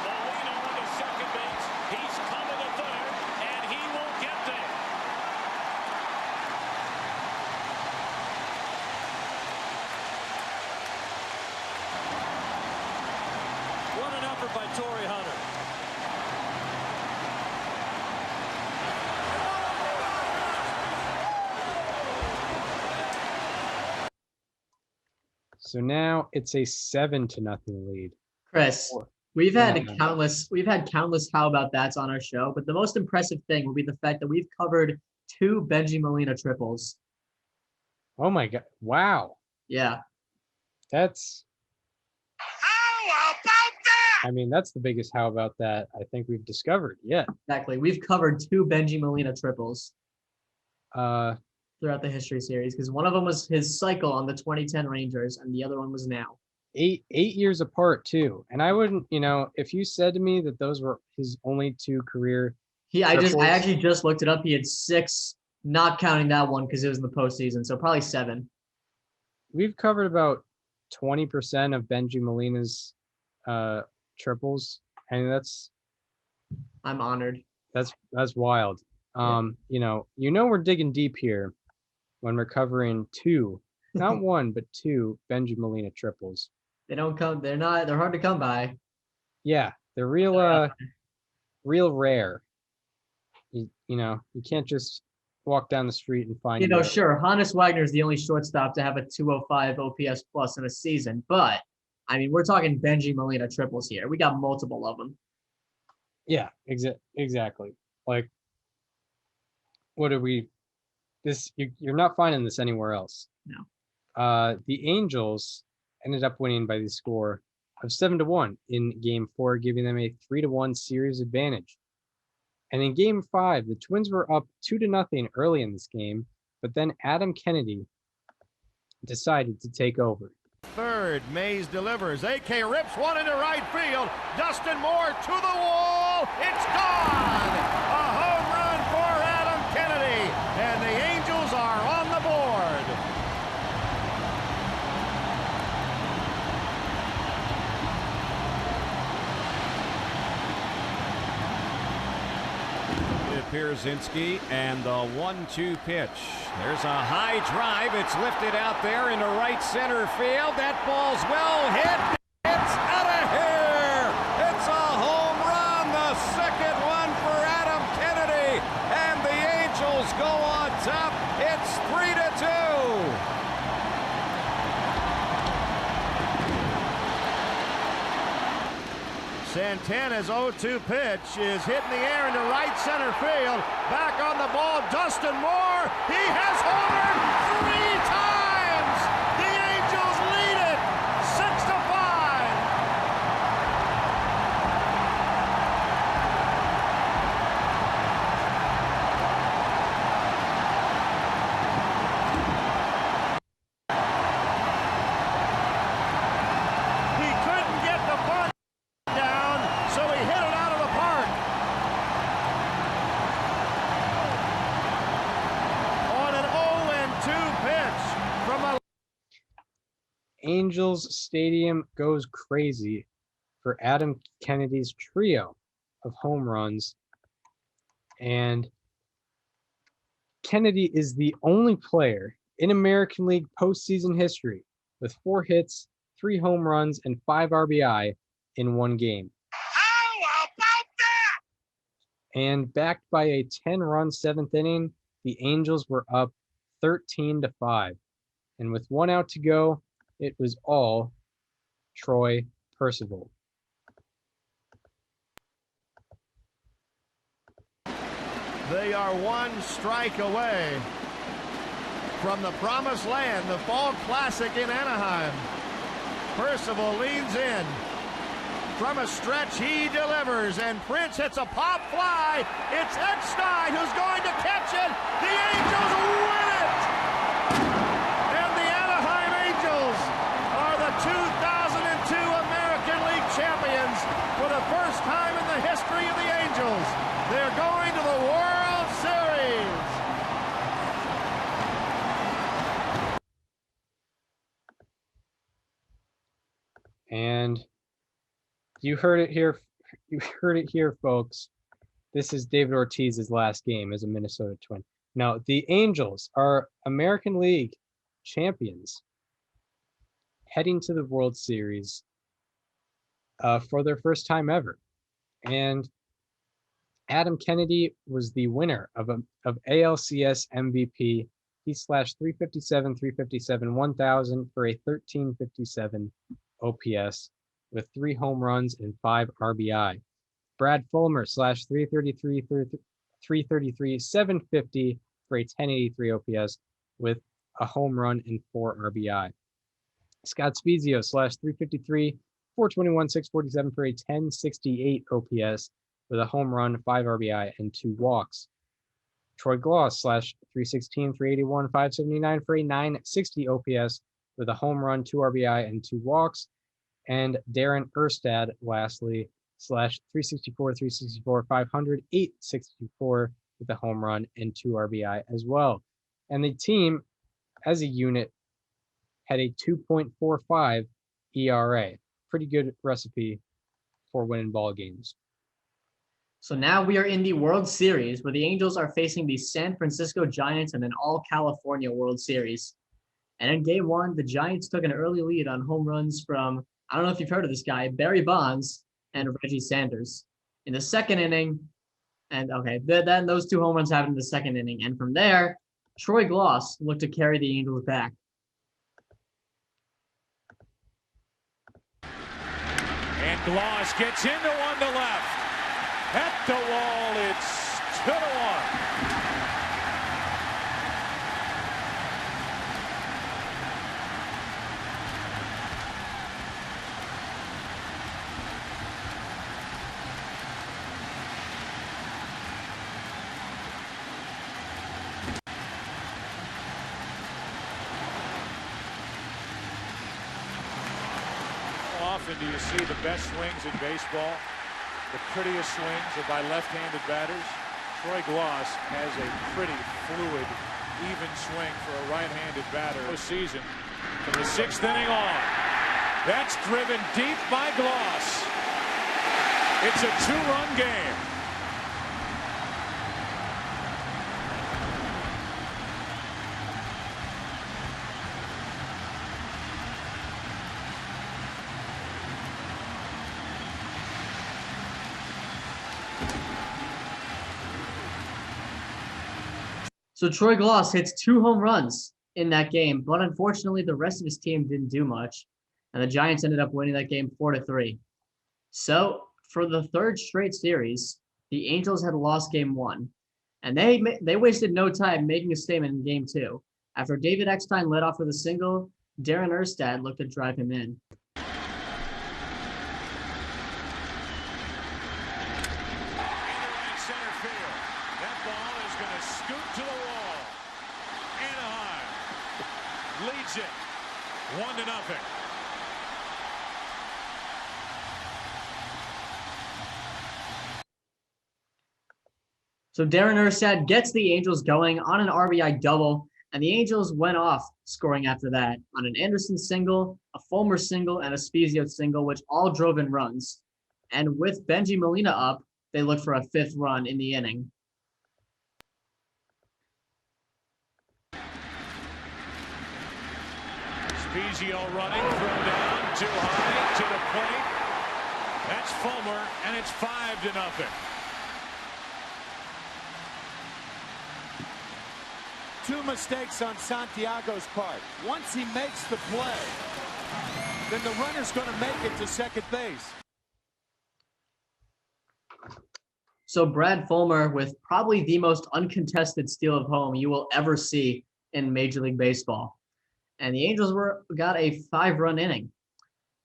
Molina on to second base. He's coming to third, and he will get there. What an effort by Torrey Hunter. So now it's a 7-0 lead. Chris, we've had countless how about that's on our show, but the most impressive thing will be the fact that we've covered 2 Benji Molina triples. Oh my God. Wow. Yeah. That's how about that? I mean, that's the biggest how about that I think we've discovered. Yeah. Exactly. We've covered 2 Benji Molina triples throughout the history series, because one of them was his cycle on the 2010 Rangers and the other one was now. 8 years apart too. And I wouldn't, if you said to me that those were his only 2 career triples, I actually just looked it up. He had 6, not counting that one because it was in the postseason, so probably 7. We've covered about 20% of Benji Molina's triples, and I'm honored. That's wild. We're digging deep here when we're covering 2, not 1, but 2 Benji Molina triples. They're hard to come by. Yeah, they're real rare. You can't just walk down the street and find. Sure, Hannes Wagner is the only shortstop to have a 205 OPS plus in a season, but I mean, we're talking Benji Molina triples here. We got multiple of them. Yeah, exactly. Like, what are we? You're not finding this anywhere else. No. The Angels ended up winning by the score of 7-1 in Game 4, giving them a 3-1 series advantage. And in Game 5, the Twins were up 2-0 early in this game, but then Adam Kennedy decided to take over. Third, Mays delivers. AK rips one into right field. Dustin Moore to the wall. It's gone. A home run for Adam Kennedy, and the Angels are on the board. Pierzynski, and the 1-2 pitch. There's a high drive. It's lifted out there into right center field. That ball's well hit. It's out of here. It's a home run, the second one for Adam Kennedy, and the Angels go on top. It's 3-2. Santana's 0-2 pitch is hitting the air into right center field. Back on the ball, Dustin Moore. He has homered 3 times. The Angels lead it 6-5. He couldn't get the bunt down, so he hit it out of the park. Angels Stadium goes crazy for Adam Kennedy's trio of home runs. And Kennedy is the only player in American League postseason history with 4 hits, 3 home runs, and 5 RBI in one game. How about that? And backed by a 10-run 7th inning, the Angels were up 13-5. And with 1 out to go, it was all Troy Percival. They are 1 strike away from the promised land, the Fall Classic in Anaheim. Percival leans in. From a stretch, he delivers, and Prince hits a pop fly. It's Eckstein who's going to catch it. The Angels win it! And the Anaheim Angels are the 2002 American League champions for the first time in the history of the Angels. They're going to the World Series. And you heard it here. You heard it here, folks. This is David Ortiz's last game as a Minnesota Twin. Now, the Angels are American League champions heading to the World Series for their first time ever. And Adam Kennedy was the winner of ALCS MVP. He slashed 357, 1000 for a 1357 OPS with 3 home runs and 5 RBI. Brad Fulmer slashed 333, 750 for a 1083 OPS with a home run and 4 RBI. Scott Spezio slashed 353, 421, 647 for a 1068 OPS with a home run, 5 RBI, and 2 walks. Troy Gloss slashed 316, 381, 579 for a 960 OPS with a home run, 2 RBI, and 2 walks. And Darren Erstad, lastly, slashed 364, 364, 500, 864 with a home run and 2 RBI as well. And the team, as a unit, had a 2.45 ERA. Pretty good recipe for winning ball games. So now we are in the World Series, where the Angels are facing the San Francisco Giants in an all-California World Series. And in Game 1, the Giants took an early lead on home runs from, I don't know if you've heard of this guy, Barry Bonds and Reggie Sanders. In the second inning, then those 2 home runs happened in the second inning. And from there, Troy Gloss looked to carry the Angels back. And Gloss gets into one to left. At the wall, it's 2-1. How often do you see the best swings in baseball? The prettiest swings are by left-handed batters. Troy Gloss has a pretty fluid, even swing for a right-handed batter this season. From the 6th inning on, that's driven deep by Gloss. It's a 2-run game. So Troy Gloss hits 2 home runs in that game, but unfortunately the rest of his team didn't do much, and the Giants ended up winning that game 4-3. So for the 3rd straight series, the Angels had lost Game 1, and they wasted no time making a statement in Game 2. After David Eckstein led off with a single, Darren Erstad looked to drive him in. Leads it 1-0. So Darren Erstad gets the Angels going on an RBI double, and the Angels went off scoring after that on an Anderson single a Fulmer single, and a Spezio single, which all drove in runs. And with Benji Molina up, they looked for a 5th run in the inning. Spezio running, throw down, too high, to the plate. That's Fulmer, and it's 5-0. Two mistakes on Santiago's part. Once he makes the play, then the runner's going to make it to second base. So Brad Fulmer with probably the most uncontested steal of home you will ever see in Major League Baseball. And the Angels got a 5-run inning.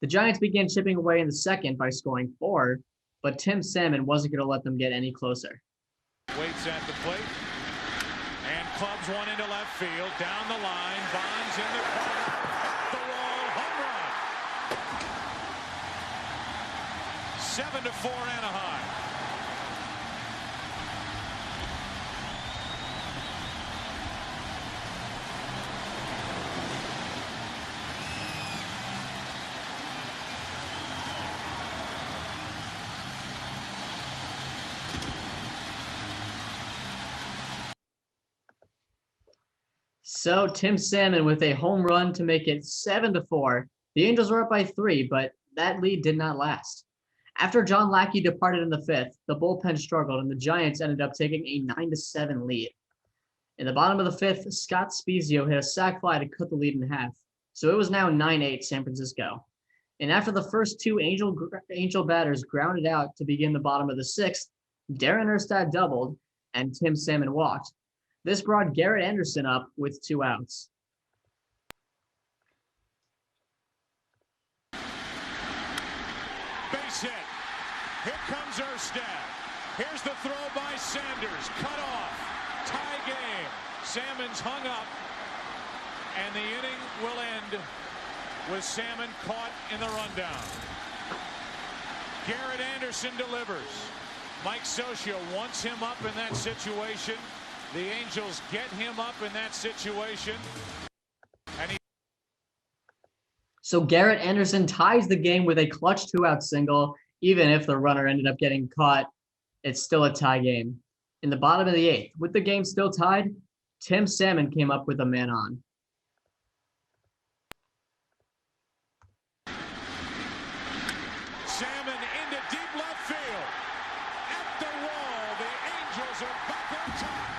The Giants began chipping away in the second by scoring 4, but Tim Salmon wasn't going to let them get any closer. Waits at the plate and clubs one into left field. Down the line, Bonds in the corner. The wall, home run. 7-4 Anaheim. So Tim Salmon with a home run to make it 7-4. The Angels were up by 3, but that lead did not last. After John Lackey departed in the 5th, the bullpen struggled, and the Giants ended up taking a 9-7 lead. In the bottom of the 5th, Scott Spezio hit a sac fly to cut the lead in half. So it was now 9-8 San Francisco. And after the first 2 Angel batters grounded out to begin the bottom of the 6th, Darren Erstad doubled, and Tim Salmon walked. This brought Garrett Anderson up with 2 outs. Base hit. Here comes Erstad. Here's the throw by Sanders. Cut off. Tie game. Salmon's hung up. And the inning will end with Salmon caught in the rundown. Garrett Anderson delivers. Mike Socia wants him up in that situation. The Angels get him up in that situation. So Garrett Anderson ties the game with a clutch 2-out single. Even if the runner ended up getting caught, it's still a tie game. In the bottom of the 8th, with the game still tied, Tim Salmon came up with a man on. Salmon into deep left field. At the wall, the Angels are back on top.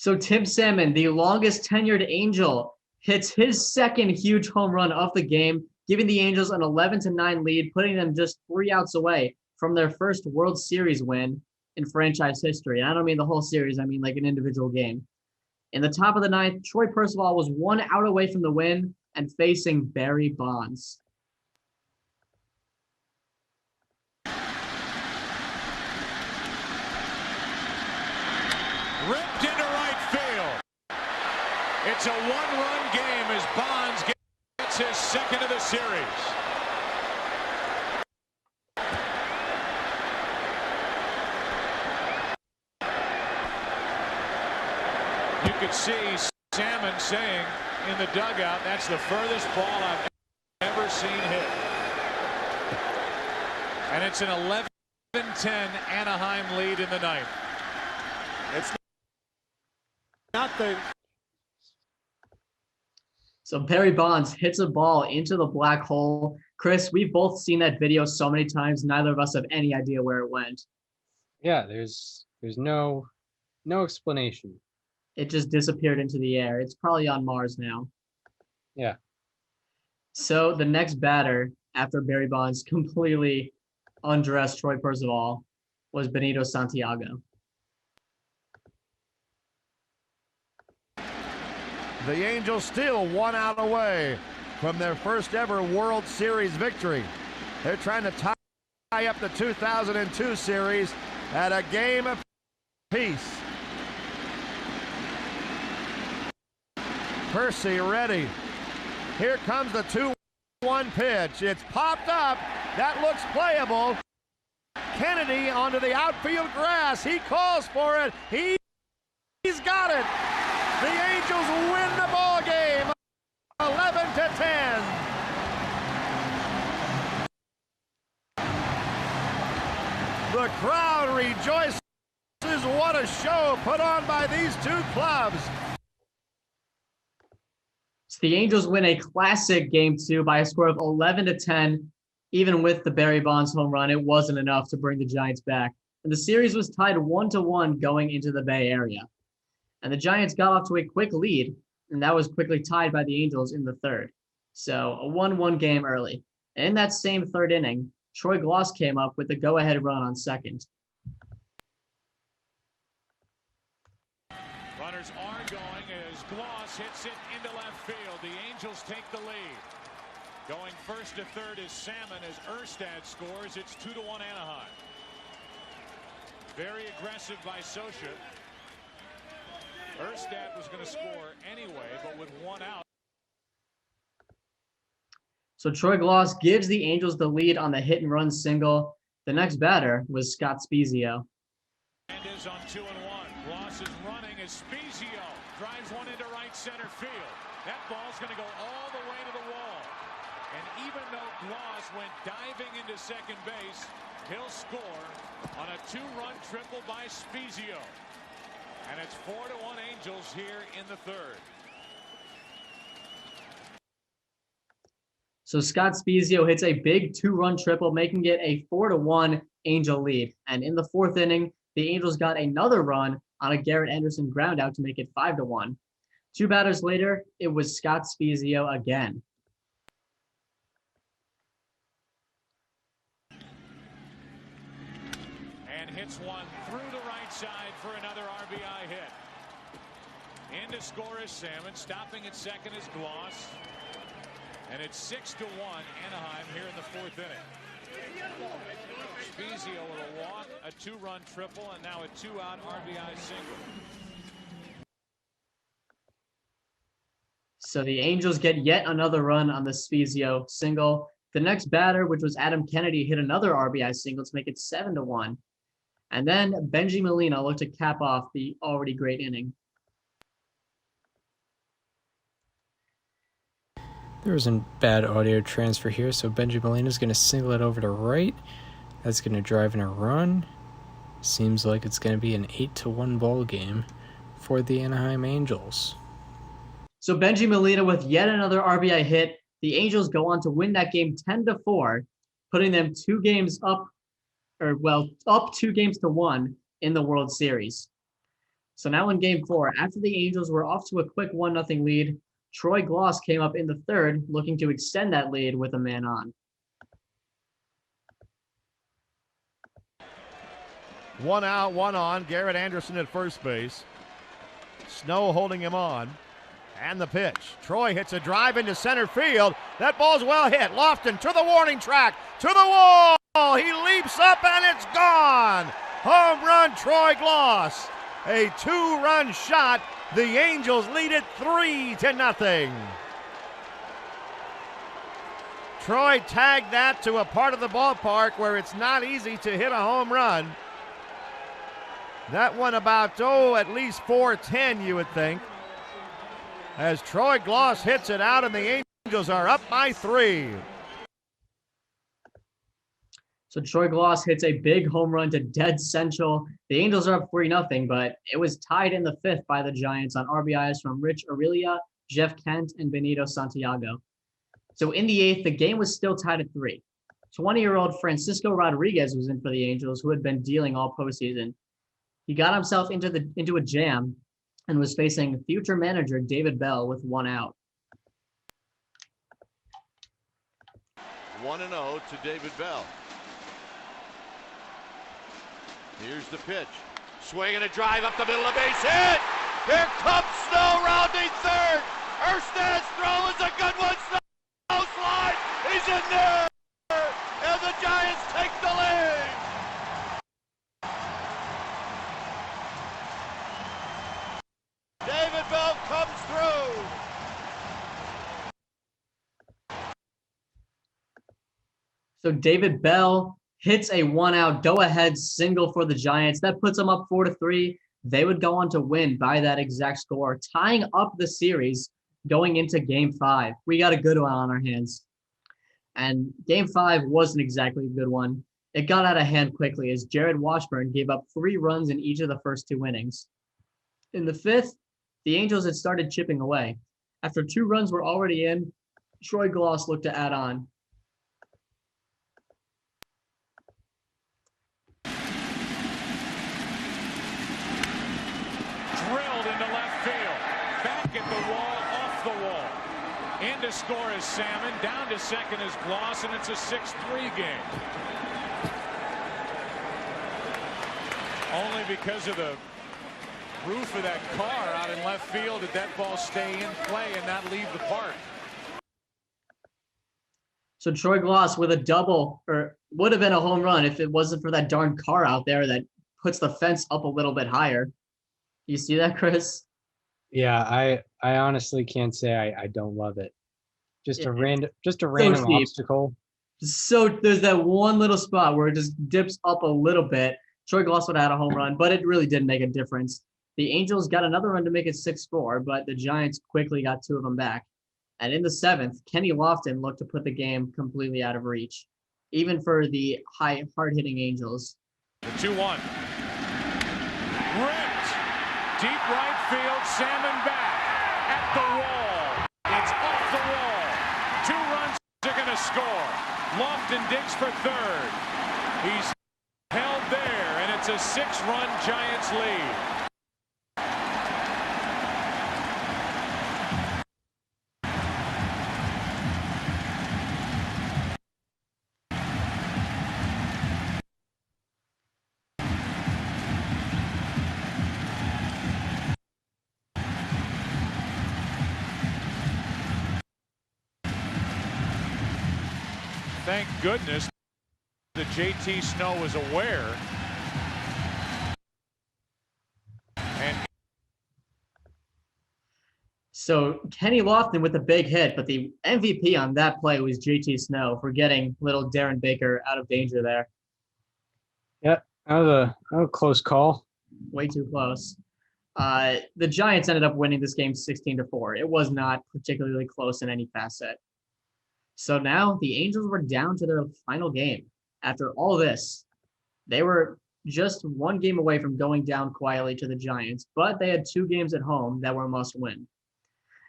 So Tim Salmon, the longest tenured Angel, hits his second huge home run of the game, giving the Angels an 11-9 lead, putting them just 3 outs away from their first World Series win in franchise history. And I don't mean the whole series, I mean like an individual game. In the top of the 9th, Troy Percival was 1 out away from the win and facing Barry Bonds. Ripped into right field. It's a 1-run game as Bonds gets his second of the series. You could see Salmon saying in the dugout, that's the furthest ball I've ever seen hit. And it's an 11-10 Anaheim lead in the 9th. It's not the... So Barry Bonds hits a ball into the black hole. Chris, we've both seen that video so many times. Neither of us have any idea where it went. Yeah, there's no explanation. It just disappeared into the air. It's probably on Mars now. Yeah. So the next batter after Barry Bonds completely undressed Troy Percival was Benito Santiago. The Angels still 1 out away. from their first ever World Series victory. They're trying to tie up the 2002 series at a game apiece. Percy ready. Here comes the 2-1 pitch. It's popped up. That looks playable. Kennedy onto the outfield grass. He calls for it. He's got it. The Angels win the ball game, 11-10. The crowd rejoices. What a show put on by these two clubs. So the Angels win a classic Game 2 by a score of 11-10. Even with the Barry Bonds home run, it wasn't enough to bring the Giants back. And the series was tied 1-1 going into the Bay Area. And the Giants got off to a quick lead, and that was quickly tied by the Angels in the third. So a 1-1 game early. And in that same third inning, Troy Gloss came up with the go-ahead run on second. Runners are going as Gloss hits it into left field. The Angels take the lead. Going first to third is Salmon as Erstad scores. It's 2-1 Anaheim. Very aggressive by Socha. Erstad was going to score anyway, but with one out. So Troy Gloss gives the Angels the lead on the hit and run single. The next batter was Scott Spiezio. And is on 2-1. Gloss is running as Spiezio drives one into right center field. That ball's going to go all the way to the wall. And even though Gloss went diving into second base, he'll score on a 2-run triple by Spiezio. And it's 4-1 Angels here in the third. So Scott Spiezio hits a big 2-run triple, making it a 4-1 Angel lead. And in the fourth inning, the Angels got another run on a Garrett Anderson ground out to make it 5-1. Two batters later, it was Scott Spiezio again. And hits one through the right side for another RBI hit. In to score is Salmon. Stopping at second is Gloss. And it's 6-1 Anaheim here in the fourth inning. Spiezio with a walk, a 2-run triple, and now a 2-out RBI single. So the Angels get yet another run on the Spiezio single. The next batter, which was Adam Kennedy, hit another RBI single to make it 7-1. And then Benji Molina looked to cap off the already great inning. There was a bad audio transfer here, so Benji Molina is going to single it over to right. That's going to drive in a run. Seems like it's going to be an 8-1 ball game for the Anaheim Angels. So Benji Molina with yet another RBI hit. The Angels go on to win that game 10-4, putting them 2 games up, up 2 games to 1 in the World Series. So now in Game 4, after the Angels were off to a quick 1-0 lead, Troy Gloss came up in the third, looking to extend that lead with a man on. 1 out, 1 on. Garrett Anderson at first base. Snow holding him on. And the pitch. Troy hits a drive into center field. That ball's well hit. Lofton to the warning track, to the wall. He leaps up and it's gone. Home run, Troy Gloss. A 2-run shot. The Angels lead it 3-0. Troy tagged that to a part of the ballpark where it's not easy to hit a home run. That one about, at least 410, you would think. As Troy Gloss hits it out and the Angels are up by 3. So Troy Gloss hits a big home run to dead central. The Angels are up 3-0, but it was tied in the fifth by the Giants on RBIs from Rich Aurelia, Jeff Kent, and Benito Santiago. So in the eighth, the game was still tied at 3. 20-year-old Francisco Rodriguez was in for the Angels, who had been dealing all postseason. He got himself into a jam and was facing future manager David Bell with 1 out. 1-0 to David Bell. Here's the pitch. Swing and a drive up the middle of the base hit. Here comes Snow rounding third. Erstad's throw is a good one. So David Bell hits a 1-out go-ahead single for the Giants. That puts them up 4-3. They would go on to win by that exact score, tying up the series going into Game 5. We got a good one on our hands. And Game 5 wasn't exactly a good one. It got out of hand quickly as Jared Washburn gave up 3 runs in each of the first 2 innings. In the 5th, the Angels had started chipping away. After 2 runs were already in, Troy Glaus looked to add on. Drilled into left field. Back at the wall, off the wall. In to score is Salmon. Down to second is Glaus, and it's a 6-3 game. Only because of the roof of that car out in left field did that ball stay in play and not leave the park. So Troy Glaus with a double, or would have been a home run if it wasn't for that darn car out there that puts the fence up a little bit higher. You see that, Chris? Yeah, I honestly can't say I don't love it. Just a random obstacle. So there's that one little spot where it just dips up a little bit. Troy Glaus would have had a home run, but it really didn't make a difference. The Angels got another run to make it 6-4, but the Giants quickly got 2 of them back. And in the 7th, Kenny Lofton looked to put the game completely out of reach, even for the hard-hitting Angels. The 2-1. Ripped. Deep right field, Salmon back. At the wall. It's off the wall. 2 runs are going to score. Lofton digs for third. He's held there, and it's a 6-run Giants lead. Thank goodness that JT Snow was aware. So Kenny Lofton with a big hit, but the MVP on that play was JT Snow for getting little Darren Baker out of danger there. Yeah, that was a close call. Way too close. The Giants ended up winning this game 16-4. It was not particularly close in any facet. So now the Angels were down to their final game. After all this, they were just 1 game away from going down quietly to the Giants, but they had 2 games at home that were must win.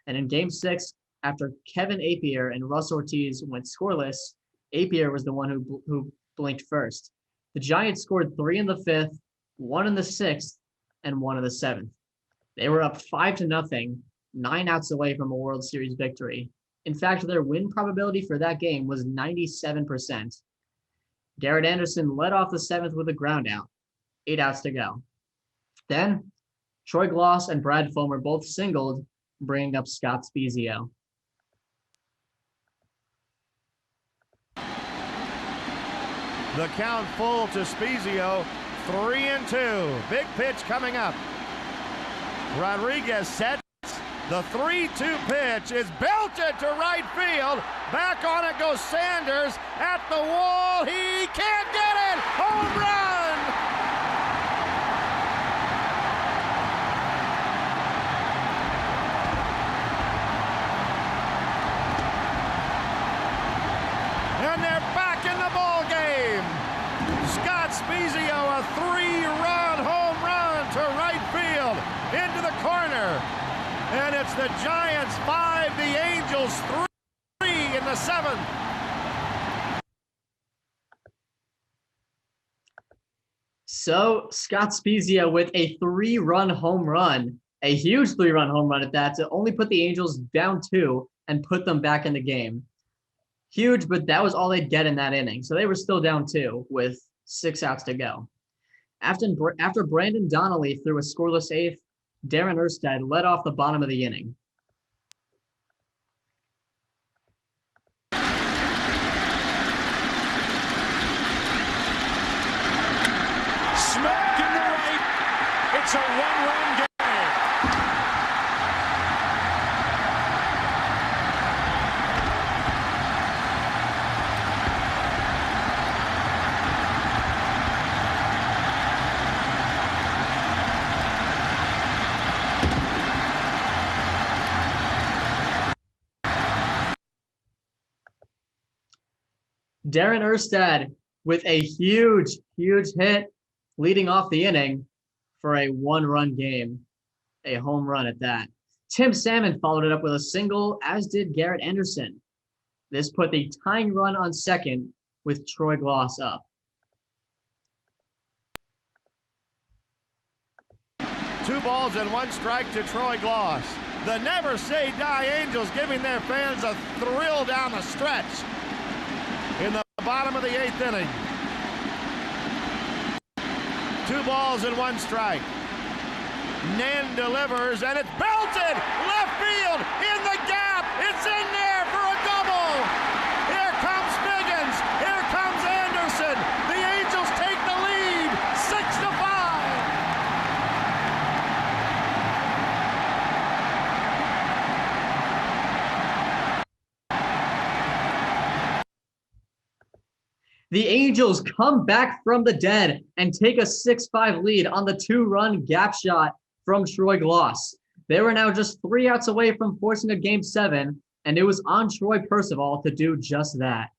And in Game 6, after Kevin Appier and Russ Ortiz went scoreless, Appier was the one who blinked first. The Giants scored 3 in the 5th, 1 in the 6th, and 1 in the 7th. They were up 5-0, 9 outs away from a World Series victory. In fact, their win probability for that game was 97%. Garrett Anderson led off the 7th with a groundout, 8 outs to go. Then, Troy Glaus and Brad Fulmer both singled, bringing up Scott Spiezio. The count full to Spiezio, 3-2. Big pitch coming up. Rodriguez set. The 3-2 pitch is belted to right field. Back on it goes Sanders at the wall. He can't get it. Home run! And they're back in the ball game. Scott Spiezio, a 3-run home run to right field into the corner. And it's the Giants 5, the Angels 3 in the 7th. So Scott Spiezio with a 3-run home run, a huge 3-run home run at that, to only put the Angels down 2 and put them back in the game. Huge, but that was all they'd get in that inning. So they were still down 2 with 6 outs to go. After Brandon Donnelly threw a scoreless 8th, Darren Erstad led off the bottom of the inning. Smack in the right. It's a 1-run game. Darren Erstad with a huge hit leading off the inning for a one-run game, a home run at that. Tim Salmon followed it up with a single, as did Garrett Anderson. This put the tying run on second with Troy Gloss up. 2 balls and 1 strike to Troy Gloss. The Never Say Die Angels giving their fans a thrill down the stretch in the bottom of the 8th inning. 2 balls and 1 strike. Nen delivers, and it's belted left field in the gap. It's in there for a double. Here comes Biggins. Here comes Anderson. The Angels take the lead, 6-5. The Angels come back from the dead and take a 6-5 lead on the 2-run gap shot from Troy Gloss. They were now just 3 outs away from forcing a Game 7, and it was on Troy Percival to do just that.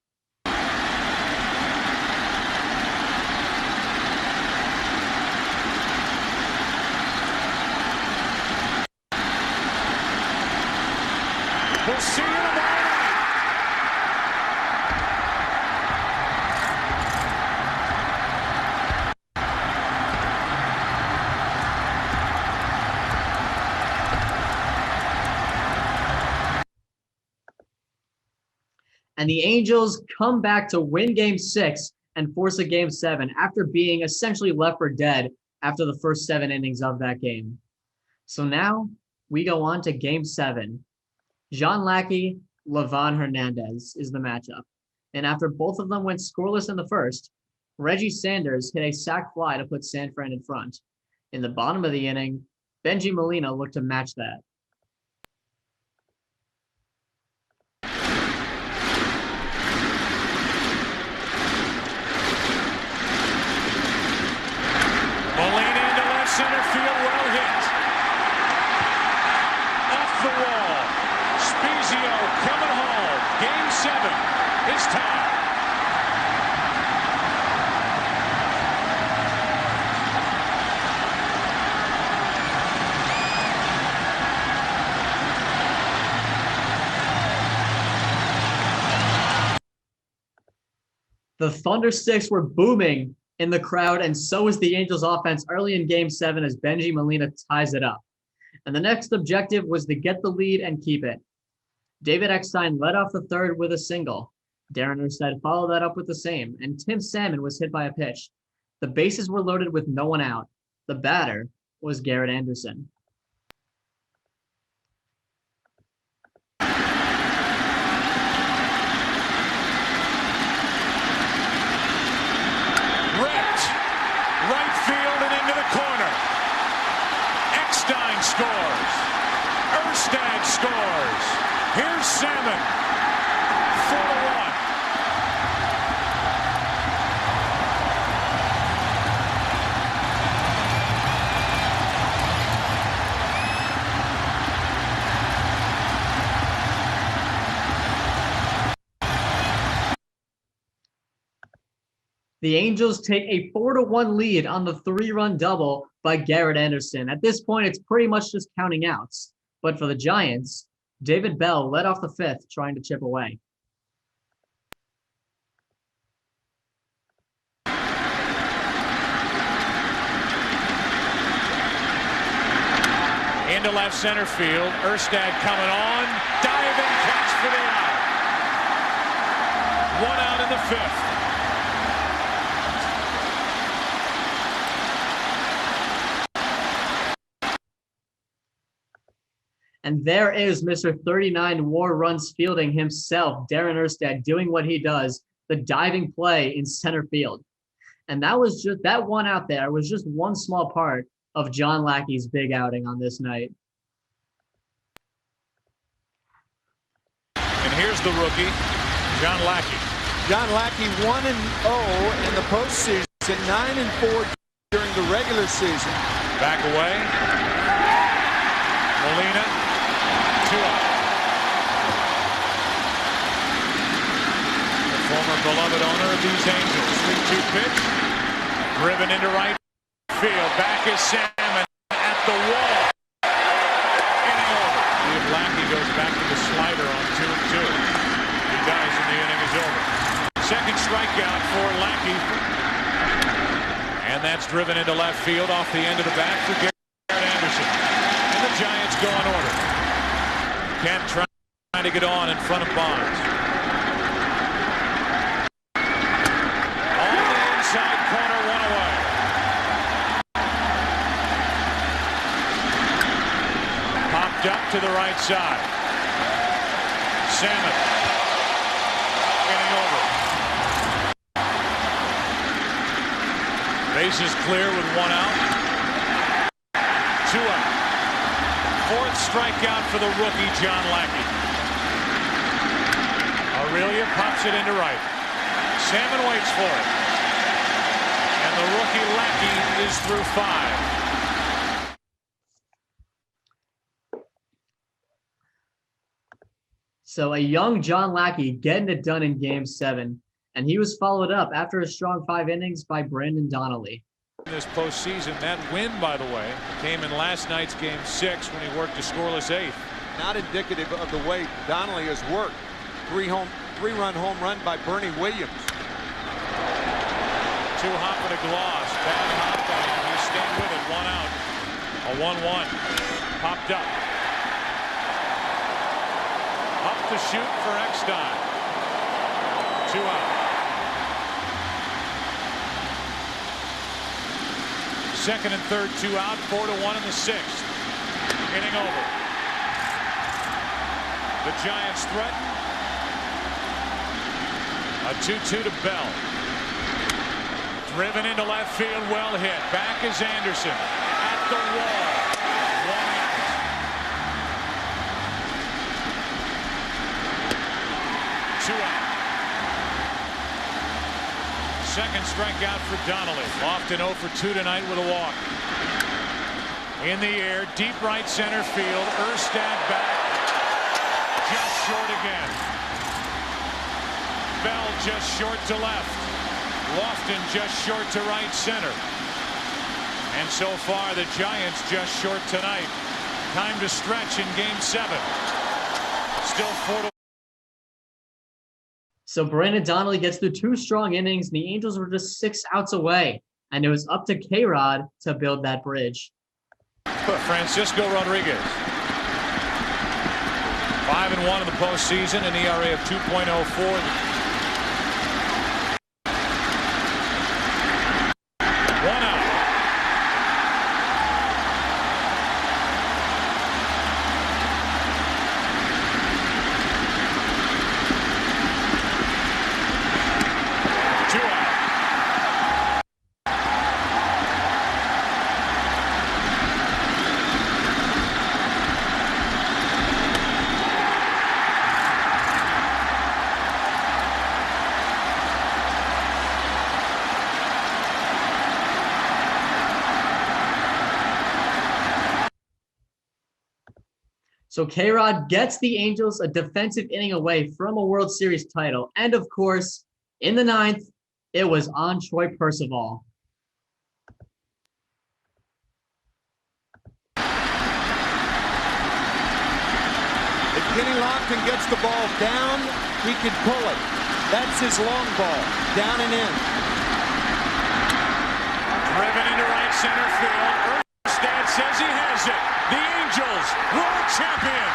We'll see you tomorrow. And the Angels come back to win Game 6 and force a Game 7 after being essentially left for dead after the first 7 innings of that game. So now we go on to Game 7. John Lackey, Livan Hernandez is the matchup. And after both of them went scoreless in the first, Reggie Sanders hit a sac fly to put San Fran in front. In the bottom of the inning, Benji Molina looked to match that. Center field, well hit. Off the wall. Spezio coming home. Game 7 is tied. The Thundersticks were booming in the crowd, and so is the Angels offense early in Game 7 as Benji Molina ties it up. And the next objective was to get the lead and keep it. David Eckstein led off the third with a single. Darren Erstad followed that up with the same, and Tim Salmon was hit by a pitch. The bases were loaded with no one out. The batter was Garrett Anderson. Scores. Erstad scores. Here's Salmon. 4-1. The Angels take a 4-1 lead on the 3-run double by Garrett Anderson. At this point, it's pretty much just counting outs. But for the Giants, David Bell led off the 5th, trying to chip away. Into left center field. Erstad coming on. Diving catch for the out. 1 out in the 5th. And there is Mr. 39 WAR runs fielding himself, Darren Erstad, doing what he does, the diving play in center field. And that was just, that one out there was just one small part of John Lackey's big outing on this night. And here's the rookie, John Lackey. John Lackey 1-0 in the postseason, 9-4 during the regular season. Back away. Molina. 2 out. The former former beloved owner of these Angels. 3-2 pitch. Driven into right field. Back is Salmon at the wall. Inning over. Steve Lackey goes back to the slider on 2-2. He dies and the inning is over. Second strikeout for Lackey. And that's driven into left field off the end of the bat for Garrett Anderson. And the Giants go in order. Kent trying to get on in front of Bonds. On the inside corner, one away. Popped up to the right side. Salmon. Inning over. Bases clear with one out. 2 out. Fourth strikeout for the rookie, John Lackey. Aurelia pops it into right. Salmon waits for it. And the rookie Lackey is through 5. So a young John Lackey getting it done in Game 7. And he was followed up after a strong 5 innings by Brandon Donnelly. This postseason, that win, by the way, came in last night's Game 6 when he worked a scoreless 8th. Not indicative of the way Donnelly has worked. 3-run home run by Bernie Williams. 2 hop and a gloss. Bad hop, and he's staying with it. 1 out. A 1-1. Popped up. Up to shoot for Eckstein. 2 out. Second and third, 2 out. 4-1 in the 6th. Inning over. The Giants threaten. A 2-2 to Bell. Driven into left field, well hit. Back is Anderson at the wall. 1 out. 2 out. Second strikeout for Donnelly. Lofton 0 for 2 tonight with a walk. In the air, deep right center field. Erstad back. Just short again. Bell just short to left. Lofton just short to right center. And so far, the Giants just short tonight. Time to stretch in Game 7. Still 4-1. So Brandon Donnelly gets through 2 strong innings, and the Angels were just 6 outs away. And it was up to K-Rod to build that bridge. Francisco Rodriguez. 5-1 in the postseason, an ERA of 2.04. 1 out. So K-Rod gets the Angels a defensive inning away from a World Series title. And of course, in the 9th, it was on Troy Percival. If Kenny Lofton gets the ball down, he can pull it. That's his long ball, down and in. Driven into right center field. Erstad says he has it. The Angels, world champions.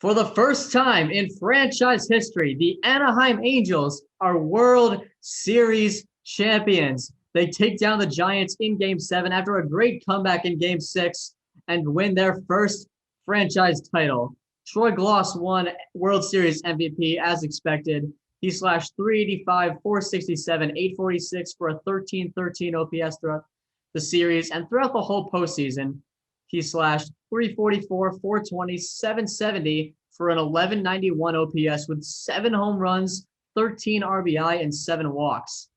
For the first time in franchise history, the Anaheim Angels are World Series champions. They take down the Giants in Game 7 after a great comeback in Game 6 and win their first franchise title. Troy Glaus won World Series MVP as expected. He slashed 385, 467, 846 for a 13-13 OPS throughout the series. And throughout the whole postseason, he slashed 344, 420, 770 for an 1191 OPS with 7 home runs, 13 RBI, and 7 walks.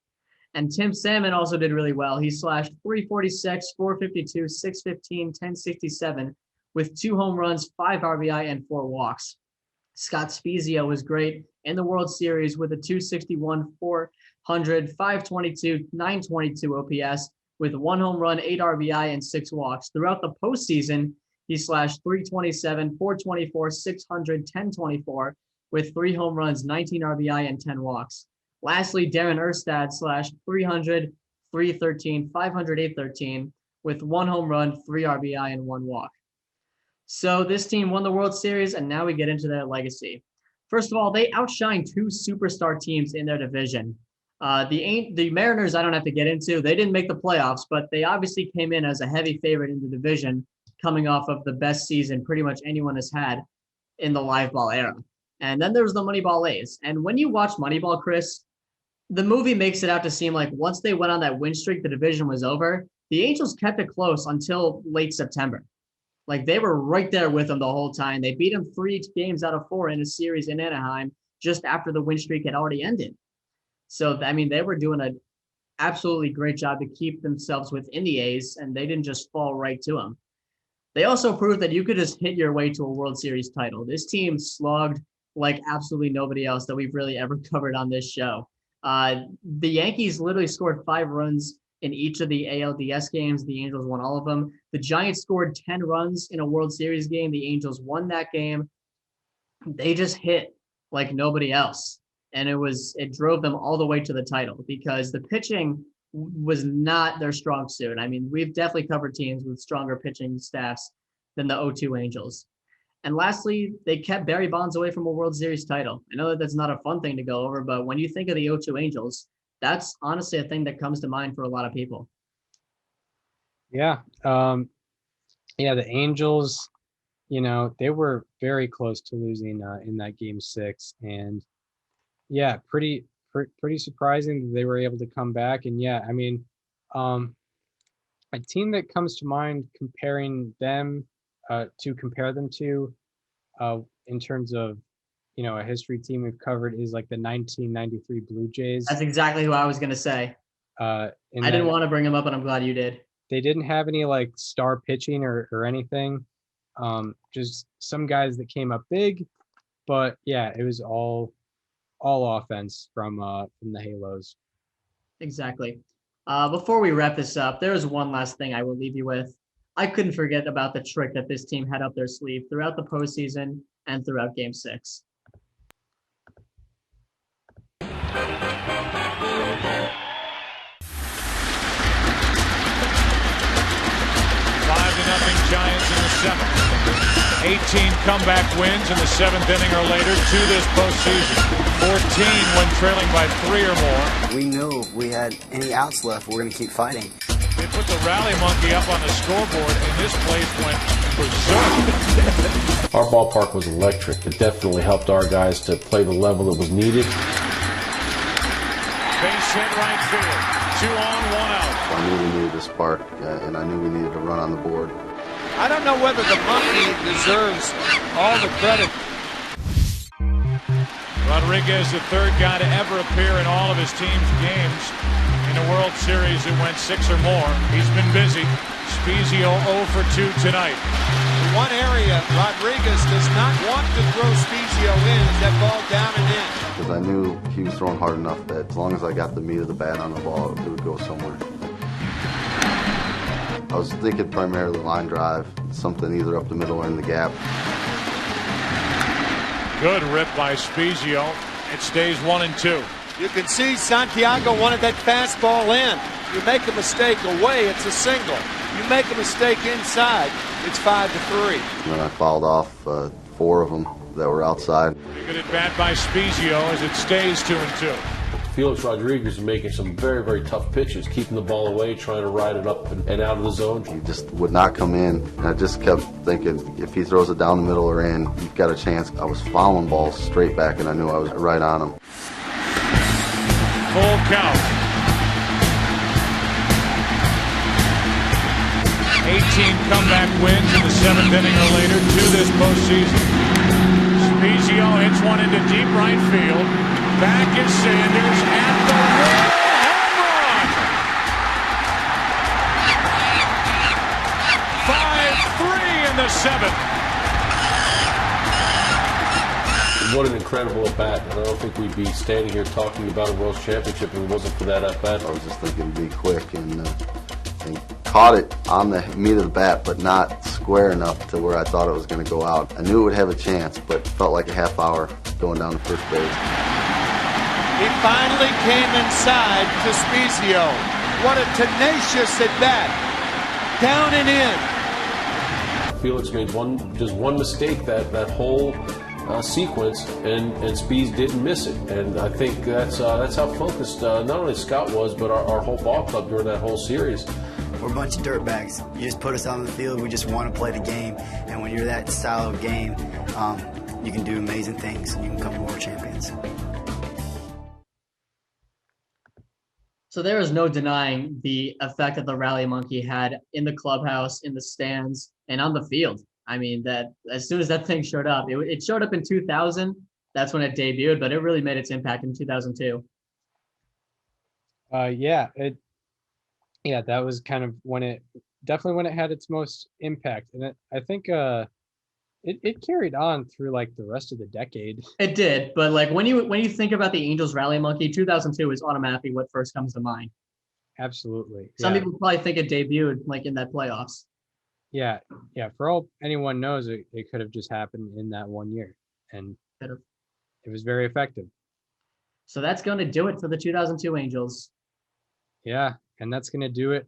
And Tim Salmon also did really well. He slashed 346, 452, 615, 1067 with 2 home runs, 5 RBI, and 4 walks. Scott Spezia was great in the World Series with a 261, 400, 522, 922 OPS with 1 home run, 8 RBI, and 6 walks. Throughout the postseason, he slashed 327, 424, 600, 1024 with 3 home runs, 19 RBI, and 10 walks. Lastly, Darren Erstad slashed 300, 313, 500, 813 with 1 home run, 3 RBI, and 1 walk. So this team won the World Series, and now we get into their legacy. First of all, they outshined 2 superstar teams in their division. The Mariners, I don't have to get into. They didn't make the playoffs, but they obviously came in as a heavy favorite in the division, coming off of the best season pretty much anyone has had in the live ball era. And then there's the Moneyball A's. And when you watch Moneyball, Chris, the movie makes it out to seem like once they went on that win streak, the division was over. The Angels kept it close until late September. Like, they were right there with them the whole time. They beat them 3 games out of 4 in a series in Anaheim just after the win streak had already ended. So, I mean, they were doing an absolutely great job to keep themselves within the A's, and they didn't just fall right to them. They also proved that you could just hit your way to a World Series title. This team slogged like absolutely nobody else that we've really ever covered on this show. The Yankees literally scored 5 runs in each of the ALDS games. The Angels won all of them. The Giants scored 10 runs in a World Series game. The Angels won that game. They just hit like nobody else. And it drove them all the way to the title because the pitching was not their strong suit. I mean, we've definitely covered teams with stronger pitching staffs than the 0-2 Angels. And lastly, they kept Barry Bonds away from a World Series title. I know that that's not a fun thing to go over, but when you think of the 0-2 Angels, that's honestly a thing that comes to mind for a lot of people. Yeah. The Angels, they were very close to losing in that game 6. And yeah, pretty surprising that they were able to come back. And yeah, I mean, a team that comes to mind comparing them compare them to in terms of, a history team we've covered is like the 1993 Blue Jays. That's exactly who I was going to say. I didn't want to bring them up, but I'm glad you did. They didn't have any like star pitching or anything. Just some guys that came up big, but yeah, it was all offense from the Halos. Exactly. Before we wrap this up, there's one last thing I will leave you with. I couldn't forget about the trick that this team had up their sleeve throughout the postseason and throughout Game 6. 5-0 Giants in the 7th. 18 comeback wins in the 7th inning or later to this postseason. 14 when trailing by 3 or more. We knew if we had any outs left, we're going to keep fighting. They put the rally monkey up on the scoreboard, and this place went berserk. Our ballpark was electric. It definitely helped our guys to play the level that was needed. Base hit right field. 2 on, 1 out. I knew we needed to spark, and I knew we needed to run on the board. I don't know whether the monkey deserves all the credit. Rodriguez, the 3rd guy to ever appear in all of his team's games in a World Series that went 6 or more. He's been busy. Spezia 0 for 2 tonight. One area Rodriguez does not want to throw Spezia in is that ball down and in. Because I knew he was throwing hard enough that as long as I got the meat of the bat on the ball, it would go somewhere. I was thinking primarily line drive, something either up the middle or in the gap. Good rip by Spezia. It stays 1-2. You can see Santiago wanted that fastball in. You make a mistake away, it's a single. You make a mistake inside, it's 5-3. And then I fouled off 4 of them that were outside. Good at bat by Spezia as it stays 2-2. Felix Rodriguez is making some very, very tough pitches, keeping the ball away, trying to ride it up and out of the zone. He just would not come in, and I just kept thinking, if he throws it down the middle or in, you've got a chance. I was fouling balls straight back, and I knew I was right on him. full count. 18 comeback wins in the 7th inning or later to this postseason. Spezio hits one into deep right field. Back is Sanders at the wall. Home run! 5-3 in the 7th. What an incredible at-bat. And I don't think we'd be standing here talking about a World Championship if it wasn't for that at-bat. I was just thinking be quick and caught it on the meat of the bat, but not square enough to where I thought it was going to go out. I knew it would have a chance, but felt like a half hour going down to first base. He finally came inside to Spezio. What a tenacious at-bat. Down and in. Felix made just one mistake that whole sequence, and Spees didn't miss it. And I think that's how focused not only Scott was, but our whole ball club during that whole series. We're a bunch of dirtbags. You just put us on the field, we just want to play the game. And when you're that style of game, you can do amazing things and you can become world champions. So there is no denying the effect that the Rally Monkey had in the clubhouse, in the stands, and on the field. I mean, that as soon as that thing showed up, it showed up in 2000. That's when it debuted, but it really made its impact in 2002. That was kind of when it had its most impact, and I think it carried on through like the rest of the decade. It did, but like when you think about the Angels Rally Monkey, 2002 is automatically what first comes to mind. Absolutely. Some people probably think it debuted like in that playoffs. Yeah. For all anyone knows, it could have just happened in that 1 year, and it was very effective. So that's going to do it for the 2002 Angels. Yeah, and that's going to do it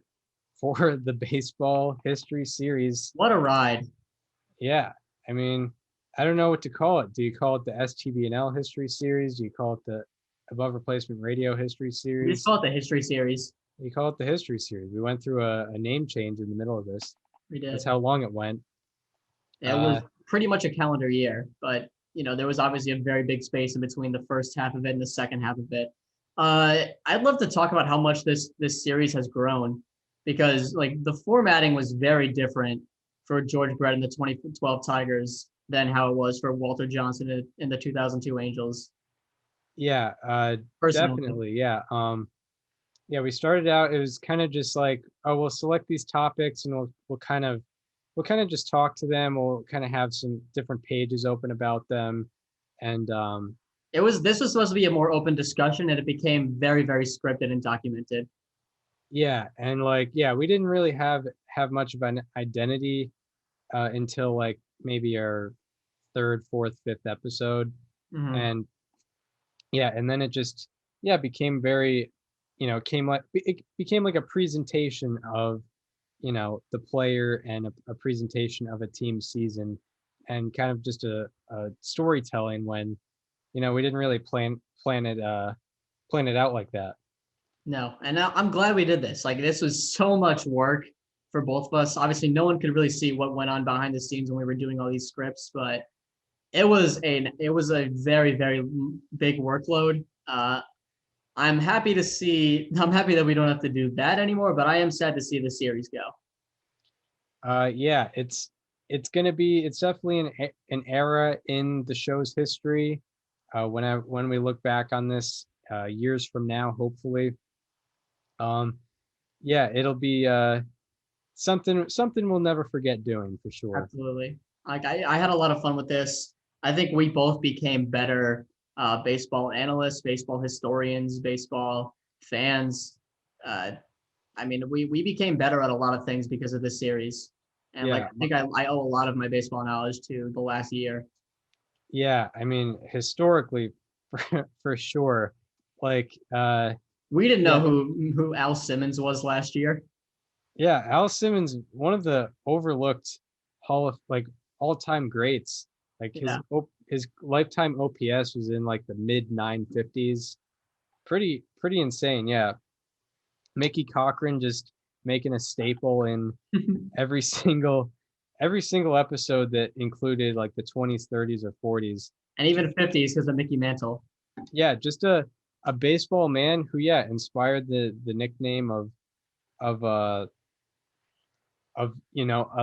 for the Baseball History Series. What a ride. Yeah, I mean, I don't know what to call it. Do you call it the STBNL History Series? Do you call it the Above Replacement Radio History Series? You just call it the History Series. You call it the History Series. We went through a name change in the middle of this. We did. That's how long it went. It was pretty much a calendar year, but there was obviously a very big space in between the first half of it and the second half of it. I'd love to talk about how much this series has grown, because like the formatting was very different for George Brett and the 2012 Tigers than how it was for Walter Johnson in the 2002 Angels. Yeah, definitely. Yeah. We started out, it was kind of just like, we'll select these topics and we'll kind of just talk to them. We'll kind of have some different pages open about them. And this was supposed to be a more open discussion, and it became very, very scripted and documented. Yeah. And we didn't really have much of an identity until like maybe our third, fourth, fifth episode. Mm-hmm. And then it just, became very, it became like a presentation of, the player and a presentation of a team season, and kind of just a storytelling when, we didn't really plan it out like that. No, and I'm glad we did this. Like, this was so much work for both of us. Obviously, no one could really see what went on behind the scenes when we were doing all these scripts, but it was a very, very big workload. I'm happy that we don't have to do that anymore, but I am sad to see the series go. It's definitely an era in the show's history. When we look back on this years from now, hopefully, it'll be something we'll never forget doing, for sure. Absolutely. Like I had a lot of fun with this. I think we both became better baseball analysts, baseball historians, baseball fans. We became better at a lot of things because of this series. And I think I owe a lot of my baseball knowledge to the last year. Yeah, I mean, historically, for sure. Like, we didn't know who Al Simmons was last year. Yeah, Al Simmons, one of the overlooked all-time greats. Like his lifetime OPS was in like the mid 950s. Pretty insane. Yeah. Mickey Cochran just making a staple in every single episode that included like the 20s, 30s, or 40s, and even 50s because of Mickey Mantle. Yeah, just a a baseball man who inspired the nickname of a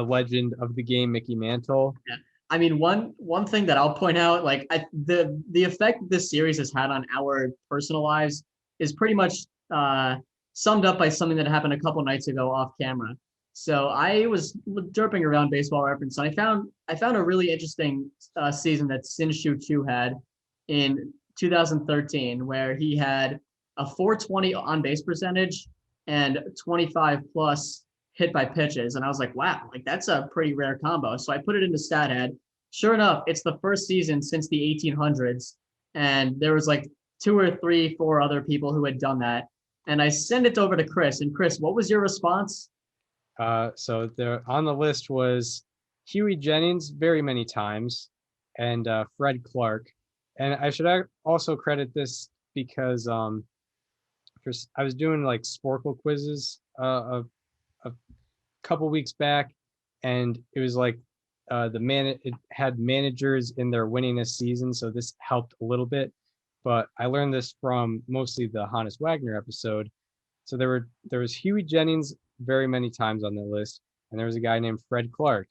legend of the game, Mickey Mantle. Yeah. I mean, one thing that I'll point out, like the effect this series has had on our personal lives is pretty much summed up by something that happened a couple nights ago off camera. So I was derping around Baseball Reference, and I found a really interesting season that Shin-Soo Choo had in 2013, where he had a 420 on base percentage and 25 plus hit by pitches. And I was like, wow, like that's a pretty rare combo. So I put it into StatHead. Sure enough, it's the first season since the 1800s. And there was like 2 or 3, 4 other people who had done that. And I sent it over to Chris. And Chris, what was your response? So there on the list was Huey Jennings very many times and Fred Clark. And I should also credit this because I was doing like Sporkle quizzes a couple weeks back, and it was like it had managers in their winningest season, so this helped a little bit. But I learned this from mostly the Hannes Wagner episode. So there was Huey Jennings very many times on the list, and there was a guy named Fred Clark.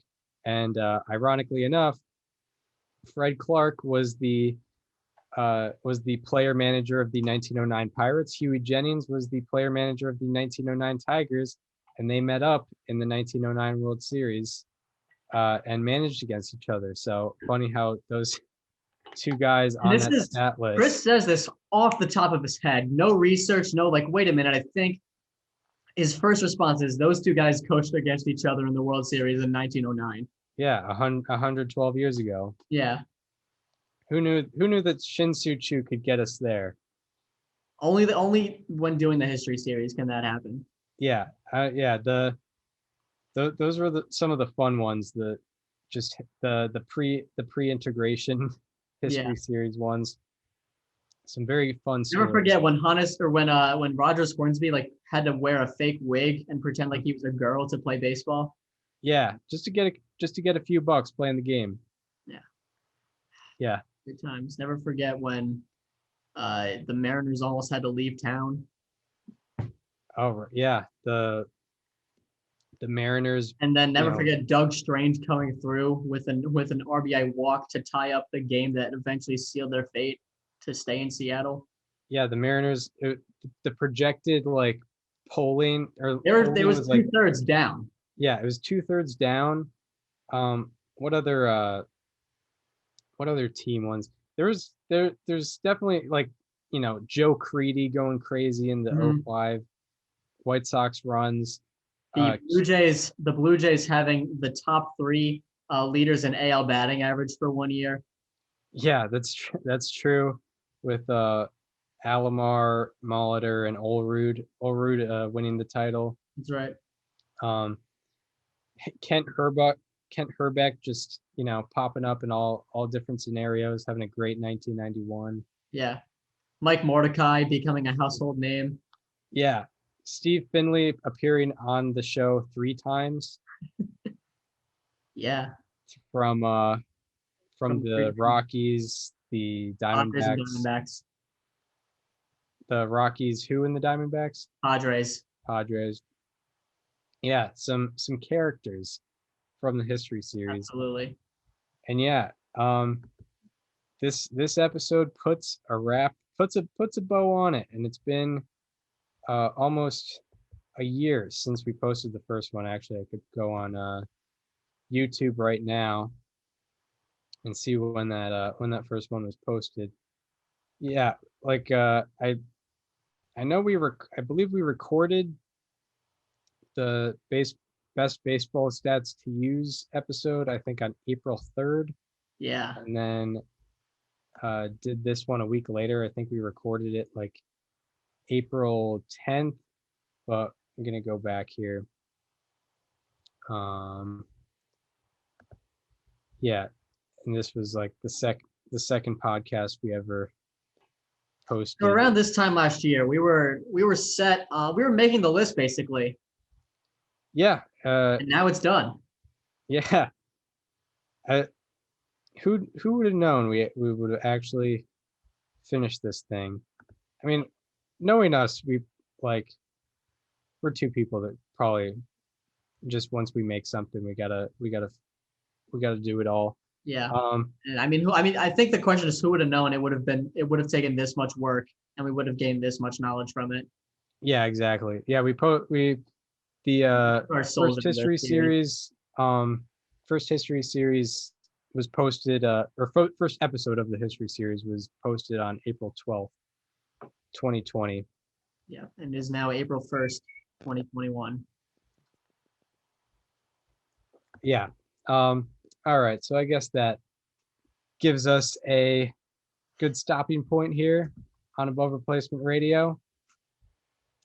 And ironically enough, Fred Clark was the player manager of the 1909 Pirates. Huey Jennings was the player manager of the 1909 Tigers, and they met up in the 1909 World Series and managed against each other. So funny how those two guys on that stat list. Chris says this off the top of his head. No research, no like, wait a minute, I think his first response is those two guys coached against each other in the World Series in 1909. Yeah, 112 years ago. Yeah. Who knew that Shin-Soo Choo could get us there? Only when doing the history series can that happen. Yeah. Those were some of the fun ones. The pre-integration history series ones. Some very fun stories. Never forget when Hannes or when Rogers Hornsby like had to wear a fake wig and pretend like he was a girl to play baseball. Yeah, just to get a few bucks playing the game. Yeah. Yeah. Good times. Never forget when the Mariners almost had to leave town. Oh yeah, the Mariners. And then never forget Doug Strange coming through with an RBI walk to tie up the game that eventually sealed their fate to stay in Seattle. Yeah, the Mariners. The projected like polling or there was 2/3 down. Yeah, it was 2/3 down. What other team ones? There's definitely like Joe Creedy going crazy in the 05 White Sox runs. The Blue Jays having the top 3 leaders in AL batting average for 1 year. Yeah, that's true with Alomar, Molitor, and Olrud winning the title. That's right. Kent Herbeck just popping up in all different scenarios, having a great 1991. Yeah, Mike Mordecai becoming a household name. Yeah, Steve Finley appearing on the show 3 times. Yeah, from the Rockies, the Diamondbacks. The Rockies, who in the Diamondbacks? Padres. Yeah, some characters from the history series. Absolutely. And yeah, this episode puts a bow on it, and it's been almost a year since we posted the first one. Actually, I could go on YouTube right now and see when that first one was posted. Yeah, like I believe we recorded the best baseball stats to use episode, I think on April 3rd. Yeah. And then did this one a week later. I think we recorded it like April 10th, but I'm going to go back here. Yeah. And this was like the second podcast we ever posted. So around this time last year, we were set. We were making the list basically. Yeah. And now it's done. Yeah. Who would have known we would have actually finished this thing? I mean, knowing us, we're two people that probably just once we make something, we gotta do it all. Yeah. And I think the question is who would have known it would have taken this much work and we would have gained this much knowledge from it. Yeah, exactly. Yeah, the first history series was posted first episode of the history series was posted on April 12th, 2020. Yeah, and is now April 1st, 2021. Yeah. All right. So I guess that gives us a good stopping point here on Above Replacement Radio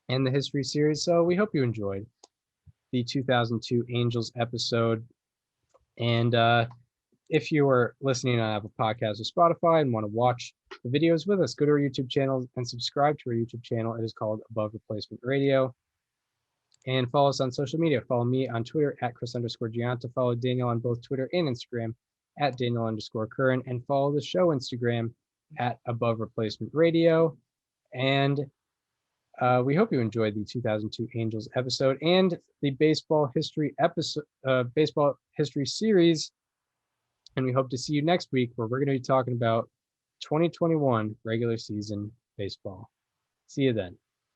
and the history series. So we hope you enjoyed the 2002 Angels episode. And if you are listening on Apple Podcasts or Spotify and want to watch the videos with us, go to our YouTube channel and subscribe to our YouTube channel. It is called Above Replacement Radio. And follow us on social media. Follow me on Twitter at Chris_Gianta. Follow Daniel on both Twitter and Instagram at Daniel_Curran. And follow the show Instagram at Above Replacement Radio. And we hope you enjoyed the 2002 Angels episode and the baseball history series. And we hope to see you next week where we're going to be talking about 2021 regular season baseball. See you then.